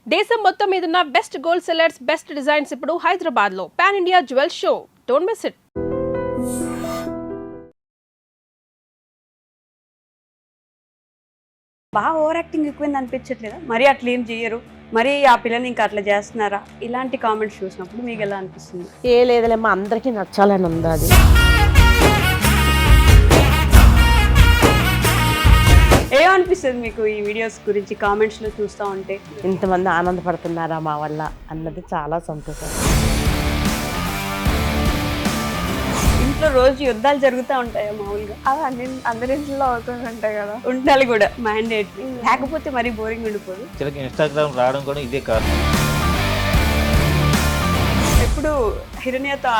దేశం మొత్తం మీదున్న best gold sellers, best designs ఇప్పుడు హైదరాబాద్ లో pan India jewel show. Don't miss it. బాగా ఓవర్ యాక్టింగ్ ఎక్కువైంది అనిపించట్లేదా? మరి అట్లా ఏం చేయరు, మరి ఆ పిల్లని ఇంకా అట్లా చేస్తున్నారా? ఇలాంటి కామెంట్స్ చూసినప్పుడు మీకు ఎలా అనిపిస్తుంది? ఏ లేదులేమ్మా, అందరికీ నచ్చాలని ఉంది అది. ఏమనిపిస్తుంది మీకు ఈ వీడియోస్ గురించి కామెంట్స్లో చూస్తూ ఉంటే? ఇంతమంది ఆనందపడుతున్నారా మా వల్ల అన్నది చాలా సంతోషం. ఇంట్లో రోజు యుద్ధాలు జరుగుతూ ఉంటాయా మామూలుగా? అవి అందరి ఇంట్లో అవుతుంటాయి కదా, ఉండాలి కూడా మ్యాండేటరీ, లేకపోతే మరీ బోరింగ్ ఉండిపోదు. ఇన్స్టాగ్రామ్ రావడం కూడా ఇదే కారణం. ఎప్పుడు హిరణ్యతో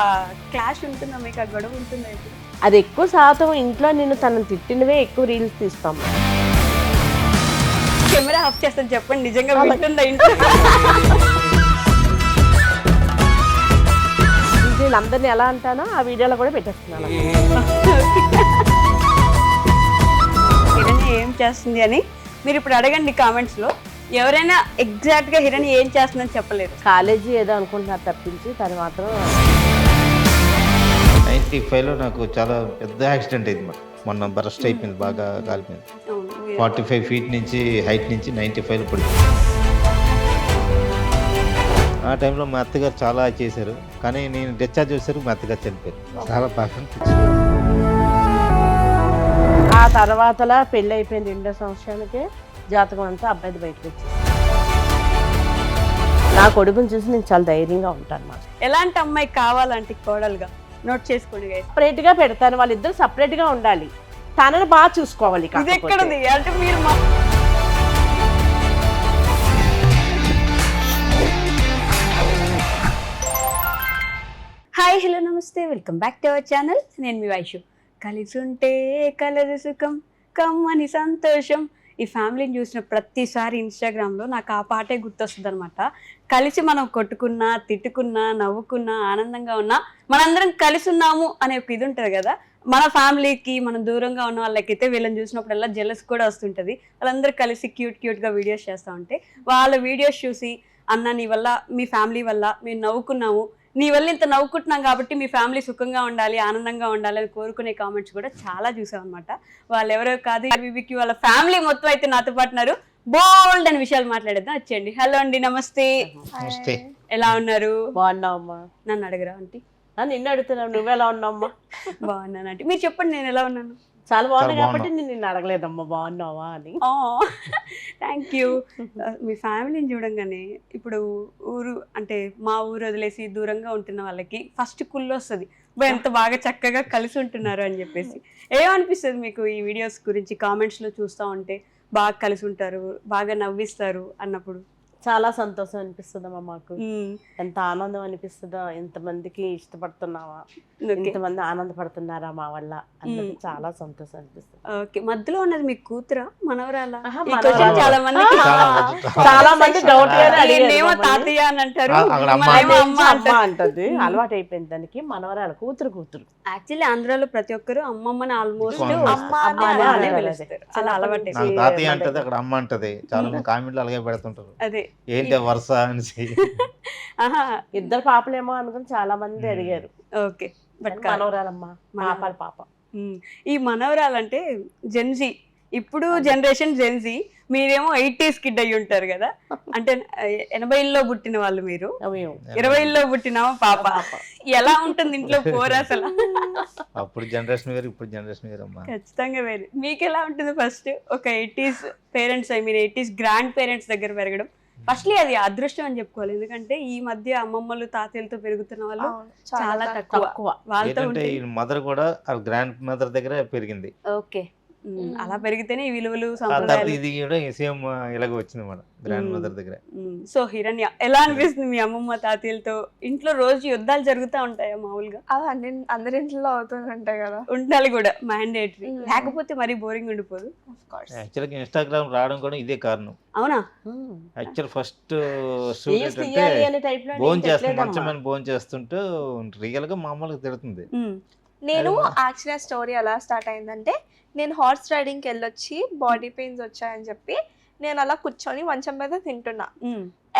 క్లాష్ ఉంటుందా మీకు? ఆ గొడవ ఉంటుందా ఇప్పుడు? అది ఎక్కువ శాతం ఇంట్లో నేను తనను తిట్టినవే ఎక్కువ రీల్స్ తీస్తాం. కెమెరా ఆఫ్ చేస్తాను చెప్పండి, నిజంగా వింటుందా ఇంట్లో? వీళ్ళందరినీ ఎలా అంటానో ఆ వీడియోలో కూడా పెట్టేస్తున్నాను. హిరణ్య ఏం చేస్తుంది అని మీరు ఇప్పుడు అడగండి కామెంట్స్లో. ఎవరైనా ఎగ్జాక్ట్గా హిరణ్య ఏం చేస్తుందని చెప్పలేరు. కాలేజీ ఏదో అనుకుంటున్నారు తప్పించి తను మాత్రం 95లో నాకు చాలా పెద్ద యాక్సిడెంట్ అయింది. మొన్న బరస్ట్ అయిపోయింది, బాగా కాలిపోయింది. 45 ఫీట్ నుంచి హైట్ నుంచి 95లో పడింది. ఆ టైంలో మా అత్తగారు చాలా చేశారు, కానీ నేను డిశ్చార్జ్ చేశారు, మా అత్తగారు చనిపోయారు. చాలా బాగా అనిపించింది. ఆ తర్వాతలా పెళ్ళి అయిపోయింది 2 సంవత్సరాలకే జాతకం అంతా అబ్బాయిది బయటకు వచ్చింది. నా కొడుకుని చూసి నేను చాలా ధైర్యంగా ఉంటాను అన్నమాట. ఎలాంటి అమ్మాయి కావాలంటే కోడలుగా నోట్ చేసుకోండి guys. సపరేట్గా పెడతాను, వాళ్ళిద్దరు సపరేట్గా ఉండాలి, తనని బాగా చూసుకోవాలి. ఇది ఎక్కడుంది అంటే మీరు హాయ్ హలో నమస్తే, welcome back to our channel. నేను మీ వైషు. కలిసి ఉంటే కలదు సుఖం, కమ్మని సంతోషం. ఈ ఫ్యామిలీని చూసిన ప్రతిసారి ఇన్స్టాగ్రామ్లో నాకు ఆ పాటే గుర్తొస్తుంది అనమాట. కలిసి మనం కొట్టుకున్నా, తిట్టుకున్నా, నవ్వుకున్నా, ఆనందంగా ఉన్నా మనందరం కలిసి ఉన్నాము అనే ఒక ఇది ఉంటుంది కదా. మన ఫ్యామిలీకి మనం దూరంగా ఉన్న వాళ్ళకైతే వీళ్ళని చూసినప్పుడల్లా జెలస్ కూడా వస్తుంటుంది. వాళ్ళందరూ కలిసి క్యూట్గా వీడియోస్ చేస్తూ ఉంటే వాళ్ళ వీడియోస్ చూసి అన్న నీ వల్ల, మీ ఫ్యామిలీ వల్ల మేము నవ్వుకున్నాము, నీ వల్ల ఇంత నవ్వుకుంటున్నాం కాబట్టి మీ ఫ్యామిలీ సుఖంగా ఉండాలి, ఆనందంగా ఉండాలి అని కోరుకునే కామెంట్స్ కూడా చాలా చూసాం అనమాట. వాళ్ళు ఎవరో కాదు, బీబీకి వాళ్ళ ఫ్యామిలీ మొత్తం అయితే నాతో పాటున్నారు. బోల్డ్ అని విషయాలు మాట్లాడేద్దాం, వచ్చేయండి. హలో అండి, నమస్తే. నమస్తే. ఎలా ఉన్నారు? బాగున్నావమ్మా? నన్ను అడగరా ఆంటీ? నిన్ను అడుగుతున్నావు, నువ్వెలా ఉన్నావమ్మా? బాగున్నాను ఆంటీ, మీరు చెప్పండి నేను ఎలా ఉన్నాను? చాలా బాగున్నా కాబట్టి నేను నిన్ను అడగలేదమ్మా బాగున్నావా అని. Thank you. మీ ఫ్యామిలీని చూడంగానే ఇప్పుడు ఊరు అంటే మా ఊరు వదిలేసి దూరంగా ఉంటున్న వాళ్ళకి ఫస్ట్ కుళ్ళు వస్తుంది, ఎంత బాగా చక్కగా కలిసి ఉంటున్నారు అని చెప్పేసి. ఏమనిపిస్తుంది మీకు ఈ వీడియోస్ గురించి కామెంట్స్లో చూస్తూ ఉంటే? బాగా కలిసి ఉంటారు, బాగా నవ్విస్తారు అన్నప్పుడు చాలా సంతోషం అనిపిస్తుందమ్మా మాకు. ఎంత ఆనందం అనిపిస్తుందో, ఎంతమందికి ఇష్టపడుతున్నావా, ఎంతమంది ఆనందపడుతున్నారా మా వల్ల అన్నది చాలా సంతోషం అనిపిస్తుంది. ఓకే, మధ్యలో ఉన్నది మీ కూతురా మనవరాలా? చాలా మంది డౌట్ ఏమో తాతయ్య అని అంటారు, అమ్మ అంటది. అలవాటు అయిపోయింది దానికి. మనవరాలు కూతురు. యాక్చువల్లీ ఆంధ్రాలో ప్రతి ఒక్కరు అమ్మమ్మని ఆల్మోస్ట్ అలా అలవాటు. తాతయ్య అంటది, అక్కడ అమ్మ అంటది. చాలా మంది కామెంట్లు అలాగే పెడుతుంటారు, అదే ఏంటి వరుస అని. ఇద్దరు పాపలేమో అనుకుని చాలా మంది అడిగారు. ఓకే, బట్ మనవరాలమ్మా, పాప. ఈ మనవరాలంటే జెన్జీ, ఇప్పుడు జనరేషన్ జెన్జీ. మీరేమో 80s కిడ్ అయ్యి ఉంటారు కదా, అంటే 80లో పుట్టిన వాళ్ళు, మీరు 20లో పుట్టిన పాప. ఎలా ఉంటుంది ఇంట్లో పోరు అసలు? అప్పుడు జనరేషన్ వేరు, ఇప్పుడు జనరేషన్ వేరు అమ్మా. ఖచ్చితంగా వేరు. మీకు ఎలా ఉంటుంది ఫస్ట్ ఒక 80s పేరెంట్స్, మీరు 80s గ్రాండ్ పేరెంట్స్ దగ్గర పెరగడం? ఫస్ట్లీ అది అదృష్టం అని చెప్పుకోవాలి, ఎందుకంటే ఈ మధ్య అమ్మమ్మలు తాతయ్యలతో పెరుగుతున్న వాళ్ళు చాలా తక్కువ. వాళ్ళతో మదర్ కూడా గ్రాండ్ మదర్ దగ్గర పెరిగింది. ఓకే, అలా పెరిగితేనే ఈ విలువలు ఇది కూడా సేమ్ ఇలాగ వచ్చింది మన గ్రాండ్ మదర్ దగ్గర. సో హిరణ్య ఎలా అనిపిస్తుంది మీ అమ్మమ్మ తాతయ్యలతో? ఇంట్లో రోజు యుద్ధాలు జరుగుతూ ఉంటాయా మామూలుగా? అవి అందరి ఇంట్లో అవుతుంటాయి కదా, ఉండాలి కూడా మ్యాండేటరీ, లేకపోతే మరీ బోరింగ్ ఉండిపోదు. యాక్చువల్గా ఇన్స్టాగ్రామ్ రావడం కూడా ఇదే కారణం. అవునా? యాక్చువల్ ఫస్ట్ భోజనం చేస్తుంది, మంచమని భోజనం చేస్తుంటూ రియల్ గా మామూలుగా తిడుతుంది. నేను యాక్చువల్లీ స్టోరీ ఎలా స్టార్ట్ అయిందంటే, నేను హార్స్ రైడింగ్కి వెళ్ళొచ్చి బాడీ పెయిన్స్ వచ్చాయని చెప్పి నేను అలా కూర్చొని మంచం మీద తింటున్నా.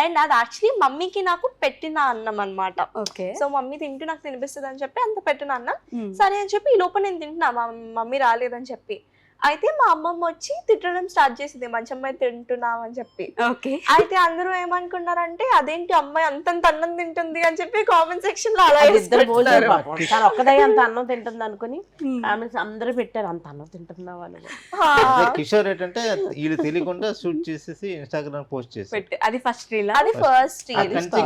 అండ్ అది యాక్చువల్లీ మమ్మీకి నాకు పెట్టిన అన్నం అన్నమాట. ఓకే. సో మమ్మీ తింటూ నాకు తినిపిస్తుంది అని చెప్పి అంత పెట్టిన అన్నం. సరే అని చెప్పి ఈ లోపల నేను తింటున్నా, మా మమ్మీ రాలేదని చెప్పి. అయితే మా అమ్మమ్మ వచ్చి తిట్టడం స్టార్ట్ చేసింది, మంచం మీద తింటున్నావు అని చెప్పి. ఓకే. అయితే అందరూ ఏమనుకున్నారంటే అదేంటి అమ్మాయి అంతంత అన్నం తింటుంది అని చెప్పి కామెంట్ సెక్షన్ లో అలా ఇద్దరు భోజనం పాపం. తను ఒక్కదే అంత అన్నం తింటుంది అనుకుని కామెంట్స్ అందరూ పెట్టారు, అంత అన్నం తింటున్నావు అని. అదే కిషోర్ ఏంటంటే వీళ్ళు తెలియకుండా షూట్ చేసేసి ఇన్స్టాగ్రామ్ పోస్ట్ చేసి అది ఫస్ట్ రీల్. అది ఫస్ట్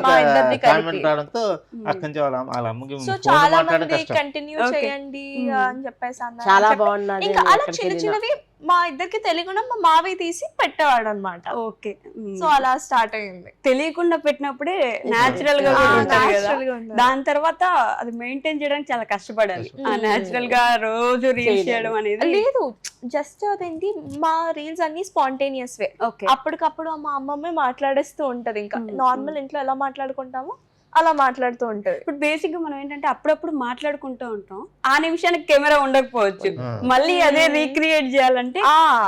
మా ఇద్దరిది కామెంట్ కలిపి. రావడంతో అక్కడి నుంచి వాళ్ళ అమ్మకి సో ఫోన్ చాలా మాట్లాడడం మంది కష్టం. కంటిన్యూ చేయండి అని చెప్పేసి అన్నారు. చాలా చెప్పి బాగున్నది. ఇంకా అలా చిన్న చిన్నవి మా ఇద్దరికి తెలియకుండా మా మావి తీసి పెట్టేవాడు అనమాట. ఓకే. సో అలా స్టార్ట్ అయ్యింది. తెలియకుండా పెట్టినప్పుడే నాచురల్ గా ఆ, ఉంటుంది కదా. natural గా ఉండాలి. దాని తర్వాత అది మెయింటైన్ చేయడానికి చాలా కష్టపడాలి. ఆ నాచురల్ గా రోజు రీల్స్ చేయడం అనేది లేదు, జస్ట్ అదేంటి మా రీల్స్ అన్ని స్పాంటేనియస్ వే. ఓకే. అప్పటికప్పుడు మా అమ్మమ్మే మాట్లాడేస్తూ ఉంటది. ఇంకా నార్మల్ ఇంట్లో ఎలా మాట్లాడుకుంటామో అలా మాట్లాడుతూ ఉంటది. ఇప్పుడు బేసిక్ గా మనం ఏంటంటే అప్పుడప్పుడు మాట్లాడుకుంటూ ఉంటాం, ఆ నిమిషానికి కెమెరా ఉండకపోవచ్చు, మళ్ళీ అదే రీక్రియేట్ చేయాలంటే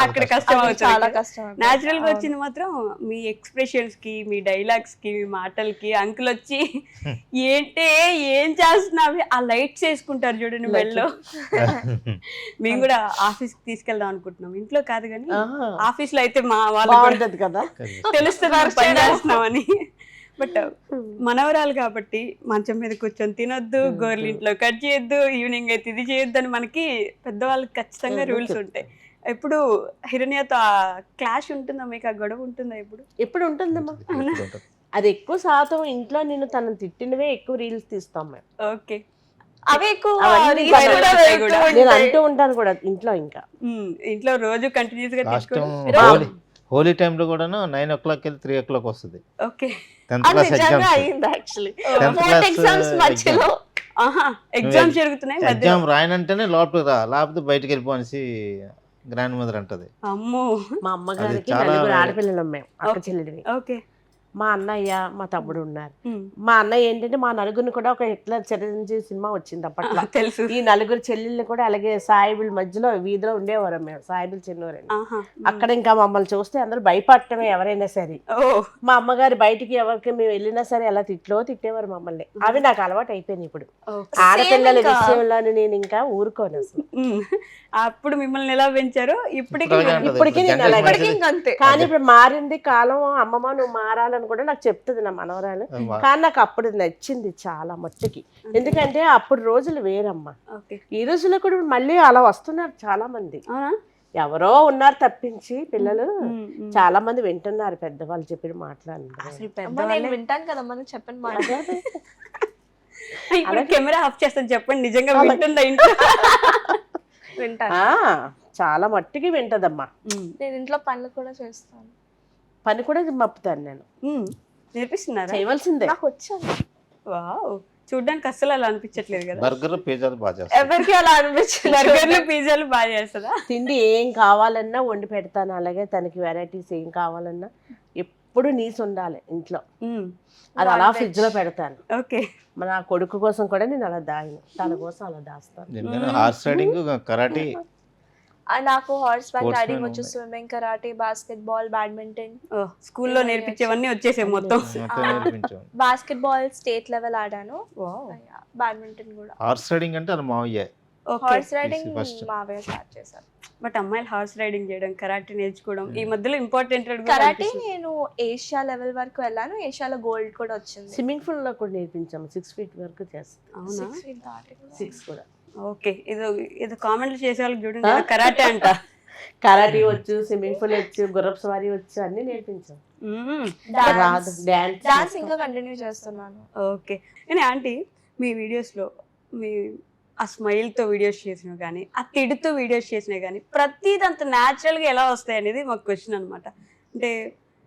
అక్కడ కష్టం అది అవుతుంది. చాలా కష్టం. నాచురల్ గా వచ్చింది మాత్రం మీ ఎక్స్ప్రెషన్స్ కి, మీ డైలాగ్స్ కి, మీ మాటలకి. అంకుల్ వచ్చి ఏంటే ఏం చేస్తున్నావి ఆ లైట్స్ వేసుకుంటారు చూడండి మెల్లో. మేము కూడా ఆఫీస్ కి తీసుకెళ్దాం అనుకుంటున్నాం, ఇంట్లో కాదు కానీ ఆఫీస్ లో అయితే మా వాళ్ళు బాగుంటది కదా, తెలుస్తున్నారు పని చేస్తున్నామని. బట్ మనవరాలు కాబట్టి మంచం మీద కూర్చొని తినొద్దు, గోర్లు ఇంట్లో కట్ చేయొద్దు, ఈవినింగ్ అయితే ఇది చేయొద్దు అని మనకి పెద్దవాళ్ళకి ఖచ్చితంగా రూల్స్ ఉంటాయి. ఎప్పుడు హిరణ్యతో ఆ క్లాష్ ఉంటుందా మీకు? ఆ గొడవ ఉంటుందా ఎప్పుడు? ఎప్పుడు ఉంటుందమ్మా. అది ఎక్కువ శాతం ఇంట్లో నేను తనని తిట్టినవే ఎక్కువ రీల్స్ తీస్తాం మేము. ఓకే. అవి ఎక్కువ అవన్నీ reels కూడా కూడా వెళ్తూ వెళ్తూ నేను ఉంటాయి. అంటూ ఉంటాను కూడా ఇంట్లో. ఇంకా ఇంట్లో రోజు కంటిన్యూస్ గా లాస్ట్ తీసుకోవడం. హోలీ టైంలో కూడా 9 o'clock వెళ్ళి 3 o'clock వస్తుంది. ఓకే. 10th అది క్లాస్ నిజంగా ఎగ్జామ్స్. అయింది actually. 10th fourth class exams మధ్యలో ఎగ్జామ్స్ జరుగుతున్నాయి మధ్యలో. ఎగ్జామ్ రాయనంటేనే లోపలికి రా, లేకపోతే బయటకు వెళ్ళిపోనేసి గ్రాండ్ మదర్ అంటది. అమ్మో. మా అమ్మగారికి చాలా నలుగురు ఆడపిల్లలు మేము, అక్క చెల్లెడివి. ఓకే. మా అన్నయ్య మా తమ్ముడు ఉన్నారు. మా అన్నయ్య ఏంటంటే మా నలుగురిని కూడా ఒక హిట్లర్ చిరంజీవి సినిమా వచ్చింది అప్పట్లో. తెలుసు. ఈ నలుగురు చెల్లెళ్ళు కూడా అలాగే సాయిబుల్ మధ్యలో వీధిలో ఉండేవారు మేము, సాయిబుల్ చిన్నవారని. అక్కడ ఇంకా మమ్మల్ని చూస్తే అందరూ భయపడటమే ఎవరైనా సరే. మా అమ్మగారు బయటికి ఎవరికి మేము వెళ్ళినా సరే అలా తిట్టేవారు మమ్మల్ని. అవి నాకు అలవాటు అయిపోయింది. ఇప్పుడు ఆడపిల్లల విషయంలో నేను ఇంకా ఊరుకోను అసలు. అప్పుడు మిమ్మల్ని ఎలా పెంచారో ఇప్పటికీ ఇప్పటికీ నేను అలాగే. ఇప్పటికీ ఇంక అంతే. కానీ ఇప్పుడు మారింది కాలం, అమ్మమ్మ నువ్వు మారాలని కూడా నాకు చెప్తుంది నా మనవరాలు. కానీ నాకు అప్పుడు నచ్చింది చాలా మట్టుకి, ఎందుకంటే అప్పుడు రోజులు వేరమ్మా. ఈ రోజుల్లో కూడా మళ్ళీ అలా వస్తున్నారు చాలా మంది. ఎవరో ఉన్నారు తప్పించి పిల్లలు చాలా మంది వింటున్నారు పెద్దవాళ్ళు చెప్పిన మాట్లాడి. నేను వింటాను కదా మనం చెప్పండి మాట. కెమెరా ఆఫ్ చేస్తాను చెప్పండి, నిజంగా వింటుందా ఇంట్లో? వింటాను, చాలా మట్టుకి వింటదమ్మా. నేను ఇంట్లో పనులు కూడా చేస్తాను. పని కూడా మప్పుతాను నేను. నేర్పిస్తున్నారా? చేయవలసిందే. నాకు వచ్చాను. వావ్, చూడ్డానికి అస్సలు అలా అనిపించట్లేదు కదా. బర్గర్ పిజ్జాలు బాగా చేస్తారు. ఎవరికి అలా అనిపించింది. బర్గర్లు పిజ్జాలు బాగా చేస్తుందా? తిండి ఏం కావాలన్నా వండి పెడతాను. అలాగే తనకి వెరైటీస్ ఏం కావాలన్నా ఎప్పుడు నీసు ఉండాలి ఇంట్లో. అది అలా ఫ్రిడ్జ్ లో పెడతాను. ఓకే. నా కొడుకు కోసం కూడా నేను అలా దాయను, తన కోసం అలా దాస్తాను. Horse riding, karate. నాకు horse back Sports riding man వచ్చు, ఉన్నాయి. Swimming, karate, basketball, badminton. స్కూల్లో నేర్పించేవన్నీ వచ్చేసాయి మొత్తం. మొత్తం నేర్పించాం. బాస్కెట్ బాల్ స్టేట్ లెవెల్ ఆడాను. బ్యాడ్మింటన్ కూడా. హార్స్ రైడింగ్ అంటే అది మావయ్య. Horse riding first. మావే స్టార్ట్ చేశాను. బట్ అమ్మాయిలు హార్స్ రైడింగ్ చేయడం, కరాటే నేర్చుకోవడం ఈ మధ్యలో ఇంపార్టెంట్. కరాటే నేను ఏషియా లెవెల్ వరకు వెళ్ళాను, ఏషియాలో గోల్డ్ కూడా వచ్చింది. స్విమ్మింగ్ పూల్ లో కూడా నేర్పించాము, 6 feet వరకు చేస్తాం. అవునా? 6 feet దాటి కూడా. 6 కూడా. ఓకే. ఏదో కామెంట్లు చేసే వాళ్ళకి చూడండి, కరాటే అంట. కరాటే వచ్చు, స్విమ్మింగ్ పూల్ వచ్చు, గుర్రపు సవారీ వచ్చు, అన్ని నేర్పించాం. రాదు డాన్స్ ఇంకా కంటిన్యూ చేస్తున్నాను. ఓకే. కానీ ఆంటీ మీ వీడియోస్లో మీ ఆ స్మైల్తో వీడియోస్ చేసినా కానీ, ఆ తిడుతూ వీడియోస్ చేసినా కానీ ప్రతిదీ అంత న్యాచురల్గా ఎలా వస్తాయి అనేది మాకు క్వశ్చన్ అనమాట. అంటే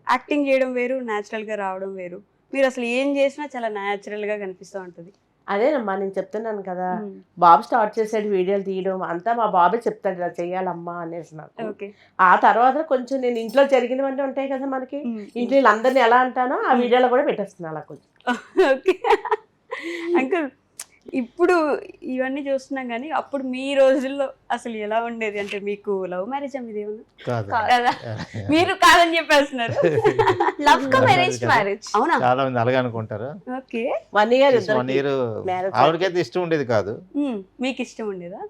యాక్టింగ్ చేయడం వేరు, న్యాచురల్గా రావడం వేరు. మీరు అసలు ఏం చేసినా చాలా న్యాచురల్గా కనిపిస్తూ ఉంటుంది. అదేనమ్మా నేను చెప్తున్నాను కదా, బాబు స్టార్ట్ చేసాడు వీడియోలు తీయడం అంతా మా బాబే చెప్తాడు ఇలా చెయ్యాలమ్మా అనేసి నాకు. ఓకే. ఆ తర్వాత కొంచెం నేను ఇంట్లో జరిగినవన్నీ ఉంటాయి కదా మనకి, ఇంట్లో వీళ్ళందరినీ ఎలా అంటానో ఆ వీడియోలో కూడా పెట్టేస్తున్నాను అలా కొంచెం. ఓకే. అంకుల్ ఇప్పుడు ఇవన్నీ చూస్తున్నాం కానీ అప్పుడు మీ రోజుల్లో అసలు ఎలా ఉండేది? అంటే మీకు లవ్ మ్యారేజ్ ఇది ఏమన్నా? కాదు కదా మీరు కాదని చెప్పేస్తున్నారు. Love come arrange marriage. అవునా? చాలా మంది అలాగే అనుకుంటారు. ఓకే. 1 year 1 year marriage ఆవిడకైతే ఇష్టం ఉండేది కాదు. మీకు ఇష్టం ఉండేదా?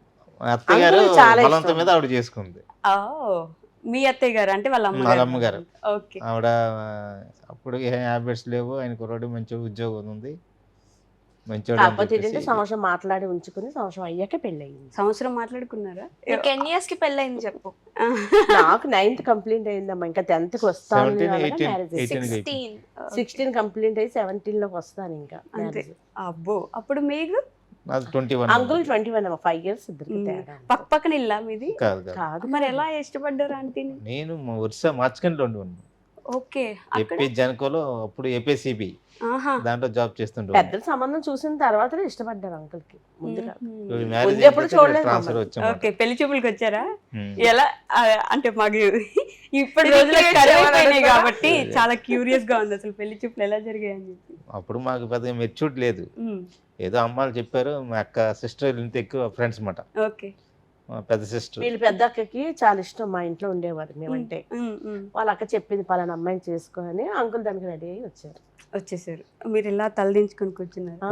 మా అత్తయ్య గారు అంకుల్ చాలా బలంతో ఇష్టం. మీద ఆవిడ చేసుకుంది. ఓ మీ అత్తయ్య గారు అంటే వాళ్ళ వాళ్ళ అమ్మగారు. ఓకే. ఆవిడ అప్పుడు ఏ హ్యాబిట్స్ లేవు, ఆయన కుర్రాడు మంచి ఉద్యోగం ఉంది, మంచోడు అని కాకపోతే ఏంటంటే చెప్పేసి. సంవత్సరం మాట్లాడి ఉంచుకుని సంవత్సరం అయ్యాక పెళ్ళి అయింది. సంవత్సరం మాట్లాడుకున్నారా? నీకు ఎన్ని ఇయర్స్ కి పెళ్ళయింది చెప్పు? నాకు 9th కంప్లీట్ అయిందమ్మా, ఇంకా 10th కి వస్తాను 17, మ్యారేజ్ 18 కి 16. 16 కంప్లీట్ అయ్యి 17 లోకి వస్తాను ఇంకా అంతే. అబ్బో అప్పుడు మీకు నాది 21. అంకుల్ 21 అమ్మా, 5 years ఇద్దరికి తేడా. పక్క పక్కన ఇల్లా మీది? కాదు కాదు. కాదు మరి ఎలా ఇష్టపడ్డారు ఆంటీని? నేను వరుస మార్చుకొని ఉండేవాడిని. ఓకే. అక్కడ ఏపీ జనకోలో అప్పుడు ఏపీసీబీ ఆహా. దాంట్లో జాబ్ చేస్తుండే. పెద్దల సంబంధం చూసిన తర్వాత ఇష్టపడ్డాను అంకుల్ కి. ముందుగా మ్మ్. ముందు ఎప్పుడు చూడలేదు ట్రాన్స్ఫర్ మమ్మల్ని. వచ్చాము. ఓకే. పెళ్లి చూపులకు వచ్చారా? ఉమ్. ఎలా అంటే మాకు ఇప్పటి ఇది రోజుల్లో clear కరువు చేయాలని అయిపోయినాయి కూడా? కాబట్టి చాలా క్యూరియస్ గా ఉంది అసలు పెళ్లి చూపులు ఎలా జరిగాయని చెప్పి. అప్పుడు మాకు పెద్దగా మెచ్యూర్డ్ లేదు. ఏదో అమ్మాయిలు చెప్పారు, మా అక్క సిస్టర్ ఇంత ఎక్కువ ఫ్రెండ్స్ మాట, ఓకే. మా పెద్ద సిస్టర్. వీళ్ళు పెద్ద అక్కకి చాలా ఇష్టం, మా ఇంట్లో ఉండేవారు మేమంటే. వాళ్ళ అక్క చెప్పింది పలానా అమ్మాయిని చేసుకో అని, అంకుల్ దానికి రెడీ అయ్యి వచ్చారు. వచ్చేసారు. మీరు ఇలా తలదించుకొని కూర్చున్నారు. ఆ?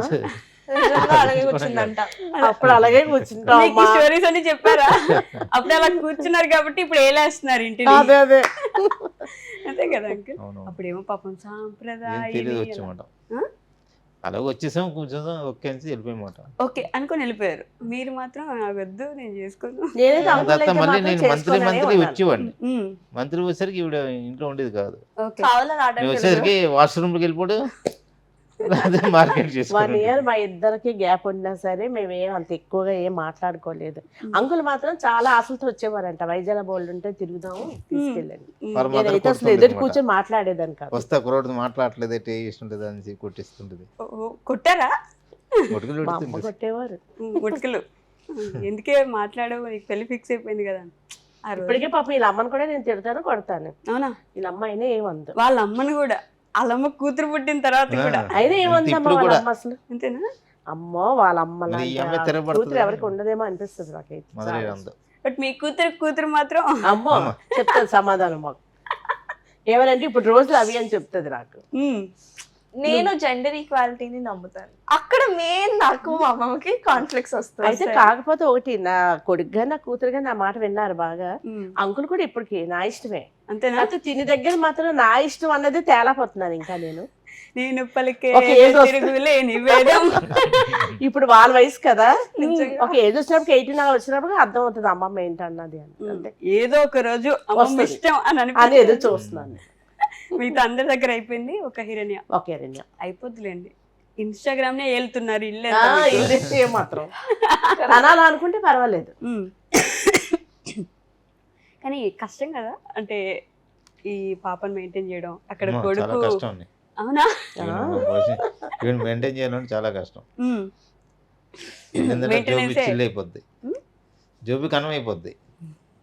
నిజంగా అలాగే కూర్చుందంట. అప్పుడు అలాగే కూర్చుంటాం మీకు స్టోరీస్ అని చెప్పారా? అప్పుడు అలా కూర్చున్నారు కాబట్టి ఇప్పుడు ఏలేస్తున్నారు ఇంటిని. అదే అదే అంతే కదా అంకుల్? అవును. అప్పుడేమో పాపం ఏం సాంప్రదాయం తెలియదు వచ్చామాట. అలాగే వచ్చేసాం, కూర్చొని ఒకే వెళ్ళిపోయమాట. ఓకే అనుకొని వెళ్ళిపోయారు. మీరు మాత్రం నాకు వద్దు నేను చేసుకోను. నేనైతే అంకుల్ తర్వాత అయితే మళ్ళీ మాత్రం నేను మంత్లీ చేసుకోననే మంత్లీ ఉన్నాను. వచ్చేవాడిని. ఉమ్, మంత్లీ వచ్చేసరికి ఈవిడ ఇంట్లో ఉండేది కాదు. ఓకే. కావాలని ఆట నేను వచ్చేసరికి వాష్రూమ్కి వెళ్ళిపోడు, అదే మార్కెట్ 1 చేసుకోండి. year మా ఇద్దరికి గ్యాప్ ఉన్నా సరే మేమేం అంత ఎక్కువగా ఏం మాట్లాడుకోలేదు. అంకుల్ మాత్రం చాలా ఆశలతో వచ్చేవారంట, వైజాగ్ బోల్డ్ ఉంటే తిరుగుదాము తీసుకెళ్ళండి. వాళ్ళ మదర్ నేనైతే అసలు ఎదురు కూర్చొని మాట్లాడేదాన్ని కాదు. వస్తా కుర్రోడు మాట్లాడలేదు, టే ఇస్తుంటది అని కొట్టిస్తుంటది. కొట్టారా? కొట్టుకుని మా అమ్మ కొట్టేవారు. ముట్టుకలు ఎందుకే మాట్లాడవు, నీకు పెళ్లి ఫిక్స్ అయిపోయింది కదా ఆ రోజు. ఇప్పటికే పాప వీళ్ళ అమ్మని కూడా నేను తిడతాను కొడతాను. అవునా? వీళ్ళ అమ్మ అయినా ఏమందు, వాళ్ళ అమ్మని కూడా, వాళ్ళమ్మ కూతురు పుట్టిన తర్వాత కూడా అయినా ఏమందమ్మా ఇప్పుడు వాళ్ళ కూడా. అమ్మ అసలు. అంతేనా? అమ్మో వాళ్ళ అమ్మ మరి ఈ లాంటి అమ్మాయి ఆ తిరగబడుతుంది. కూతురు ఎవరికి ఉండదేమో అనిపిస్తుంది నాకైతే. మదర్ అందు. బట్ మీ కూతురు మాత్రం అమ్మో చెప్తాది సమాధానం మాకు. ఎవరంటే ఇప్పుడు రోజులు అవి అని చెప్తుంది నాకు. ఉమ్, నేను జెండర్ ఈక్వాలిటీని నమ్ముతాను. అక్కడ మెయిన్ నాకు మా అమ్మకి కాన్ఫ్లిక్ట్స్ అయితే వస్తాయి. కాకపోతే ఒకటి, నా కొడుకుగా నా కూతురుగా నా మాట విన్నారు బాగా. ఉమ్, అంకుల్ కూడా ఇప్పటికి నా ఇష్టమే. అంతేనా? కాకపోతే తిని దగ్గర మాత్రం నా ఇష్టం అన్నది తేలాపోతున్నాను ఇంకా నేను. నేను పలికే ఒక ఏజ్ వస్తుంది. తిరుగులేని వేదం. ఇప్పుడు వాళ్ళ వయసు కదా, నిజంగా. ఒక ఏజ్ వచ్చినప్పుడు 18 అలా వచ్చినప్పుడు అర్థం అవుతుంది అమ్మమ్మ ఏంటన్నది అని. అంటే ఏదో ఒక రోజు అమ్మమ్మ వస్తుంది. ఇష్టం అని అని అనిపించింది. ఎదురు చూస్తున్నాను. మిగతా అందరి దగ్గర అయిపోయింది, ఒక హిరణ్య ఓకే రణ్య. అయిపోద్దులేండి. ఇన్స్టాగ్రామ్ నే వెళ్తున్నారు ఇల్లు ఆ, ఎంత మీకు. ఇది ఏమాత్రం అనాలా అనుకుంటే పర్వాలేదు. ఉమ్. కానీ కష్టం కదా, అంటే ఈ పాపను మెయింటైన్ చేయడం, అక్కడ అమ్మో, చాలా కొడుకు. కష్టం అండి. అవునా? ఈవెన్ మెయింటైన్ చేయాలంటే చాలా కష్టం. ఉమ్. ఎందుకంటే జోబి Maintenance ఏ. చిల్ అయిపోద్ది, జోబి కనం అయిపోద్ది.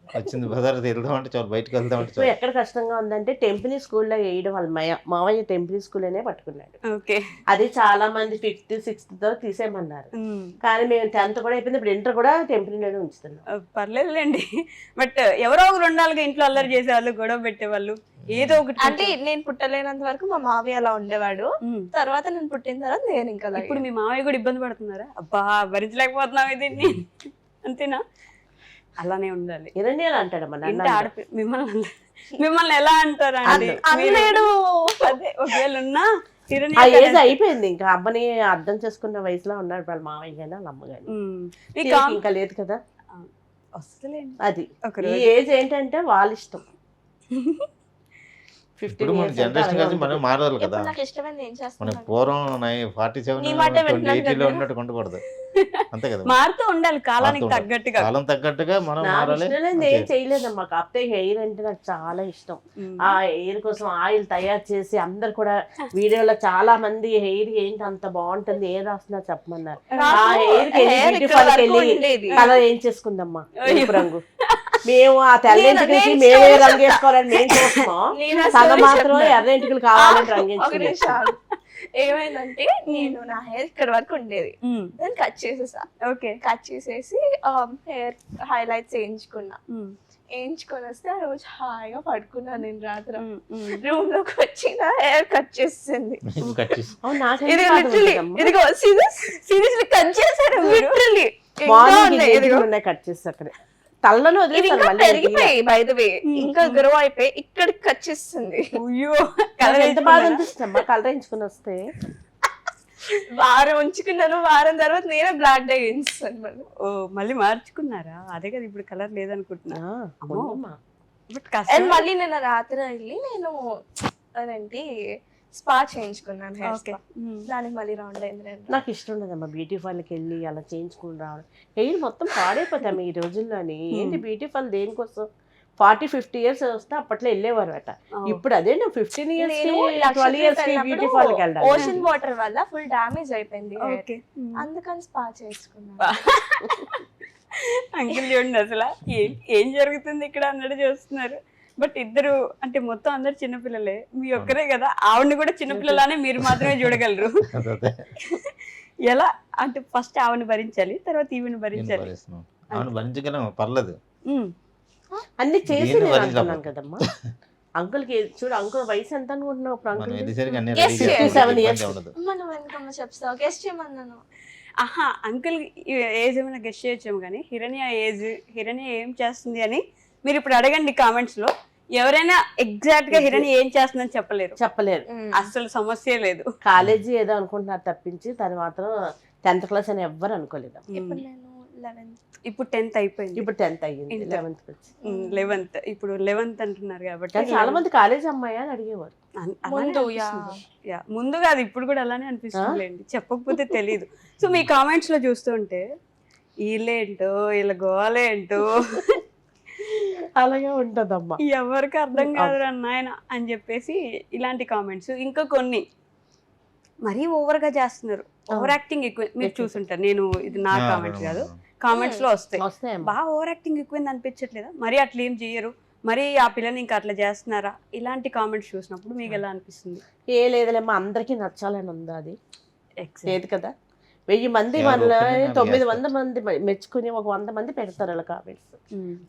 వచ్చింది బజార్ వెళ్దామంటే చాలు, బయటకు వెళ్దామంటే ఇప్పుడు చాలు. ఎక్కడ కష్టంగా ఉందంటే టెంపుల్ స్కూల్లో వేయడం వాళ్ళ మావయ్య టెంపుల్ స్కూల్లోనే పట్టుకున్నాడు. ఓకే. అది చాలా మంది 5th 6th తో తీసేయమన్నారు. ఉమ్. కానీ మేము 10th కూడా అయిపోయింది, ఇప్పుడు ఇంటర్ కూడా టెంపుల్లోనే ఉంచుతున్నాం. పర్లేదులేండి. బట్ ఎవరో ఒకరు ఉండాలిగా ఇంట్లో, అల్లరి చేసేవాళ్ళు, గొడవ పెట్టేవాళ్ళు, ఏదో ఒకటి. అంటే నేను పుట్టలేనంత వరకు మా మావయ్య అలా ఉండేవాడు. ఉమ్. తర్వాత నేను పుట్టిన తర్వాత నేను ఇంకా అలాగే. ఇప్పుడు మీ మామయ్య కూడా ఇబ్బంది పడుతున్నారా? అబ్బా భరించలేకపోతున్నావు ఇది అంతేనా? అలానే ఉండాలి. హిరణ్యాలు అంటాడమ్మా ఇంటి నన్ను. మిమ్మల్ని ఎలా అంటారా అండి? అనలేడు. అదే ఒకవేళ ఉన్నా ఆ హిరణ్య ఏజ్ అయిపోయింది, ఇంకా అమ్మని అర్థం చేసుకున్న వయసులో ఉన్నాడు వాళ్ళ మావయ్య గాని వాళ్ళ అమ్మ గాని. మీకు తీయక ఇంకా లేదు కదా వస్తలేండి అది. ఒక ఈ రోజు. ఏజ్ ఏంటంటే వాళ్ళ ఇష్టం. ఇప్పుడు మన జనరేషన్ కలిసి మనం మారాలి కదా. ఇప్పుడు నాకు ఇష్టమైంది ఏం మనం చేస్తున్నాను. పూర్వం 47 నీ మాటే వింటున్నాను 80లో కదా. ఉన్నట్టు ఉండకూడదు, అంతే కదా. మారుతూ ఉండాలి కాలానికి మారుతూ తగ్గట్టుగా. కాలం తగ్గట్టుగా మనం నా మారాలి. విషయంలో ఏం చేయలేదమ్మా. కాకపోతే హెయిర్ అంటే నాకు చాలా ఇష్టం. ఉమ్. ఆ హెయిర్ కోసం ఆయిల్ తయారు చేసి అందరు కూడా వీడియోలో చాలా మంది హెయిర్ ఏంటి అంత బాగుంటుంది, ఏం రాస్తున్నా చెప్పమన్నారు. ఆ నాకు హెయిర్ కి hair బ్యూటీ ఇక్కడ పార్లర్కి వరకు వెళ్ళి ఉండేది. కలర్ ఏం చేసుకుందమ్మా, ఎరుపు రంగు. మేము ఆ తెల్లెంటికి నేను మేమే story రంగు వేసుకోవాలని మేము చూస్తున్నాం, నేను ఆ తన story మాత్రం చెప్తాను. ఎర్రెంటికలు కావాలని ఒక రంగించింది. నిమిషం. ఏమైందంటే నేను నా హెయిర్ ఇక్కడ వరకు ఉండేది, నేను కట్ చేసేసా. ఓకే. కట్ చేసేసి హెయిర్ హైలైట్స్ వేయించుకొని వస్తే ఆ రోజు హాయిగా పడుకున్నాను. నేను రాత్రి రూమ్ లోకి వచ్చిన హెయిర్ కట్ చేసింది. కట్ చేసి అవును, నాకు ఇది ఎందుకు లిటరలీ అర్థమవుతుందమ్మా? ఇదిగో సీరియస్లీ కట్ చేశారు లిటరలీ. మార్నింగ్ ఎదురుగా ఉన్నాయి కట్ చేసి అక్కడే తలలో ఇది వదిలేసాను ఇంకా మళ్ళీ తీయలే. పెరిగిపోయి బై ద వే, ఇంకా గ్రో అయిపోయి ఇక్కడికి కట్ చేస్తుంది. అయ్యో నాకు ఎంత బాధ అనిపిస్తుంది అమ్మా కలర్ వేయించుకుని వస్తే. వారం ఉంచుకున్నాను, వారం తర్వాత నేనే బ్లాక్ డై వేయించాను మళ్ళీ. ఓ మళ్ళీ మార్చుకున్నారా? అదే కదా ఇప్పుడు కలర్ లేదనుకుంటున్నా. అమ్మో. అవునమ్మా. బట్ అండ్ కష్టం. మళ్ళీ నేను రాత్రి వెళ్ళి నేను అదేంటి స్పా చేయించుకున్నాను హెయిర్ ఓకే. స్పా. దానికి మళ్ళీ రౌండ్ అయింది. నాకు ఇష్టం ఉండదమ్మా బ్యూటీ పార్లర్కి వెళ్ళి అలా చేయించుకుని రావడం. హెయిర్ మొత్తం పాడైపోతాం ఈ రోజుల్లోని. ఏంటి బ్యూటీ పార్లర్ దేనికోసం? 40-50 ఇయర్స్ వస్తే అప్పట్లో వెళ్ళేవారు అట. ఇప్పుడు అదే 15 ఇయర్స్ నేను 12 ఇయర్స్ కి బ్యూటీ పార్లర్కి వెళ్ళాలి. ఓషన్ వాటర్ వల్ల ఫుల్ డామేజ్ అయిపోయింది hair. ఓకే. అందుకని స్పా చేసుకున్నాను. అంకుల్ చూడండి అసలు ఏం జరుగుతుంది ఇక్కడ అన్నట్టు చూస్తున్నారు. బట్ ఇద్దరు అంటే మొత్తం అందరు చిన్నపిల్లలే, మీ ఒక్కరే కదా. ఆవిడని కూడా చిన్నపిల్లలానే మీరు మాత్రమే చూడగలరు. అదే ఎలా అంటే ఫస్ట్ ఆవిడని భరించాలి, తర్వాత ఈవిని భరించాలి. భరిస్తున్నాం. అవును భరించగలం, పర్లేదు. అన్ని చేసి దీన్ని నేను భరించలేకపోతే. అంటున్నాను కదమ్మా. అంకుల్ కి చూడు, అంకుల్ వయసు ఎంత అనుకుంటున్నావు ఇప్పుడు? మనం అంకుల్ వెళ్ళేసరికి అన్ని Yes, రెడీ yes. చేసుకోవాలి, 57 ఇబ్బంది years. ఉండదు. మనం వెనకమ్మ చెప్తావు గెస్ట్ చేయమన్నాను. ఆహా అంకుల్ ఏజ్ ఏమైనా గెస్ట్ చేయొచ్చాము, కానీ హిరణ్య ఏం చేస్తుంది అని మీరు ఇప్పుడు అడగండి కామెంట్స్ లో. ఎవరైనా ఎగ్జాక్ట్ గా హిరణ్య ఏం చేస్తుందని చెప్పలేరు. చెప్పలేరు. అసలు సమస్య లేదు. కాలేజీ ఏదో అనుకుంటున్నారు తప్పించి తను మాత్రం 10th క్లాస్ అని ఎవ్వరు అనుకోలేదు. ఇప్పుడు నేను 11th. ఇప్పుడు 10th అయిపోయింది. ఇప్పుడు 10th అయ్యింది, ఇంటర్. 11th వచ్చి. 11th ఇప్పుడు 11th అంటున్నారు కాబట్టి కానీ చాలా మంది కాలేజ్ అమ్మాయి అని అడిగేవారు. ముందు, ముందు కాదు ఇప్పుడు కూడా అలానే అనిపిస్తుందిలేండి, చెప్పకపోతే తెలియదు. సో మీ కామెంట్స్ లో చూస్తుంటే వీళ్ళేంటో వీళ్ళ గోలేంటో అలాగే ఉంటదమ్మా. ఎవరికి అర్థం కాదు నాయన అని చెప్పేసి ఇలాంటి కామెంట్స్. ఇంకా కొన్ని మరీ ఓవర్ గా చేస్తున్నారు, ఓవర్ యాక్టింగ్ ఎక్కువ. మీరు చూసుంటారు, నేను ఇది నా కామెంట్స్ కాదు, కామెంట్స్ లో వస్తాయి. వస్తాయమ్మా. బాగా ఓవర్ యాక్టింగ్ ఎక్కువైంది అనిపించట్లేదా? మరి అట్లా ఏం చెయ్యరు, మరి ఆ పిల్లని ఇంకా అట్లా చేస్తున్నారా? ఇలాంటి కామెంట్స్ చూసినప్పుడు మీకు ఎలా అనిపిస్తుంది? ఏ లేదులేమ్మా, అందరికీ నచ్చాలని ఉందా? అది లేదు కదా. 1000 మంది ఎవరు మన opinion 900 మంది మెచ్చుకుని ఒక 100 మంది పెడతారు అలా కామెంట్స్.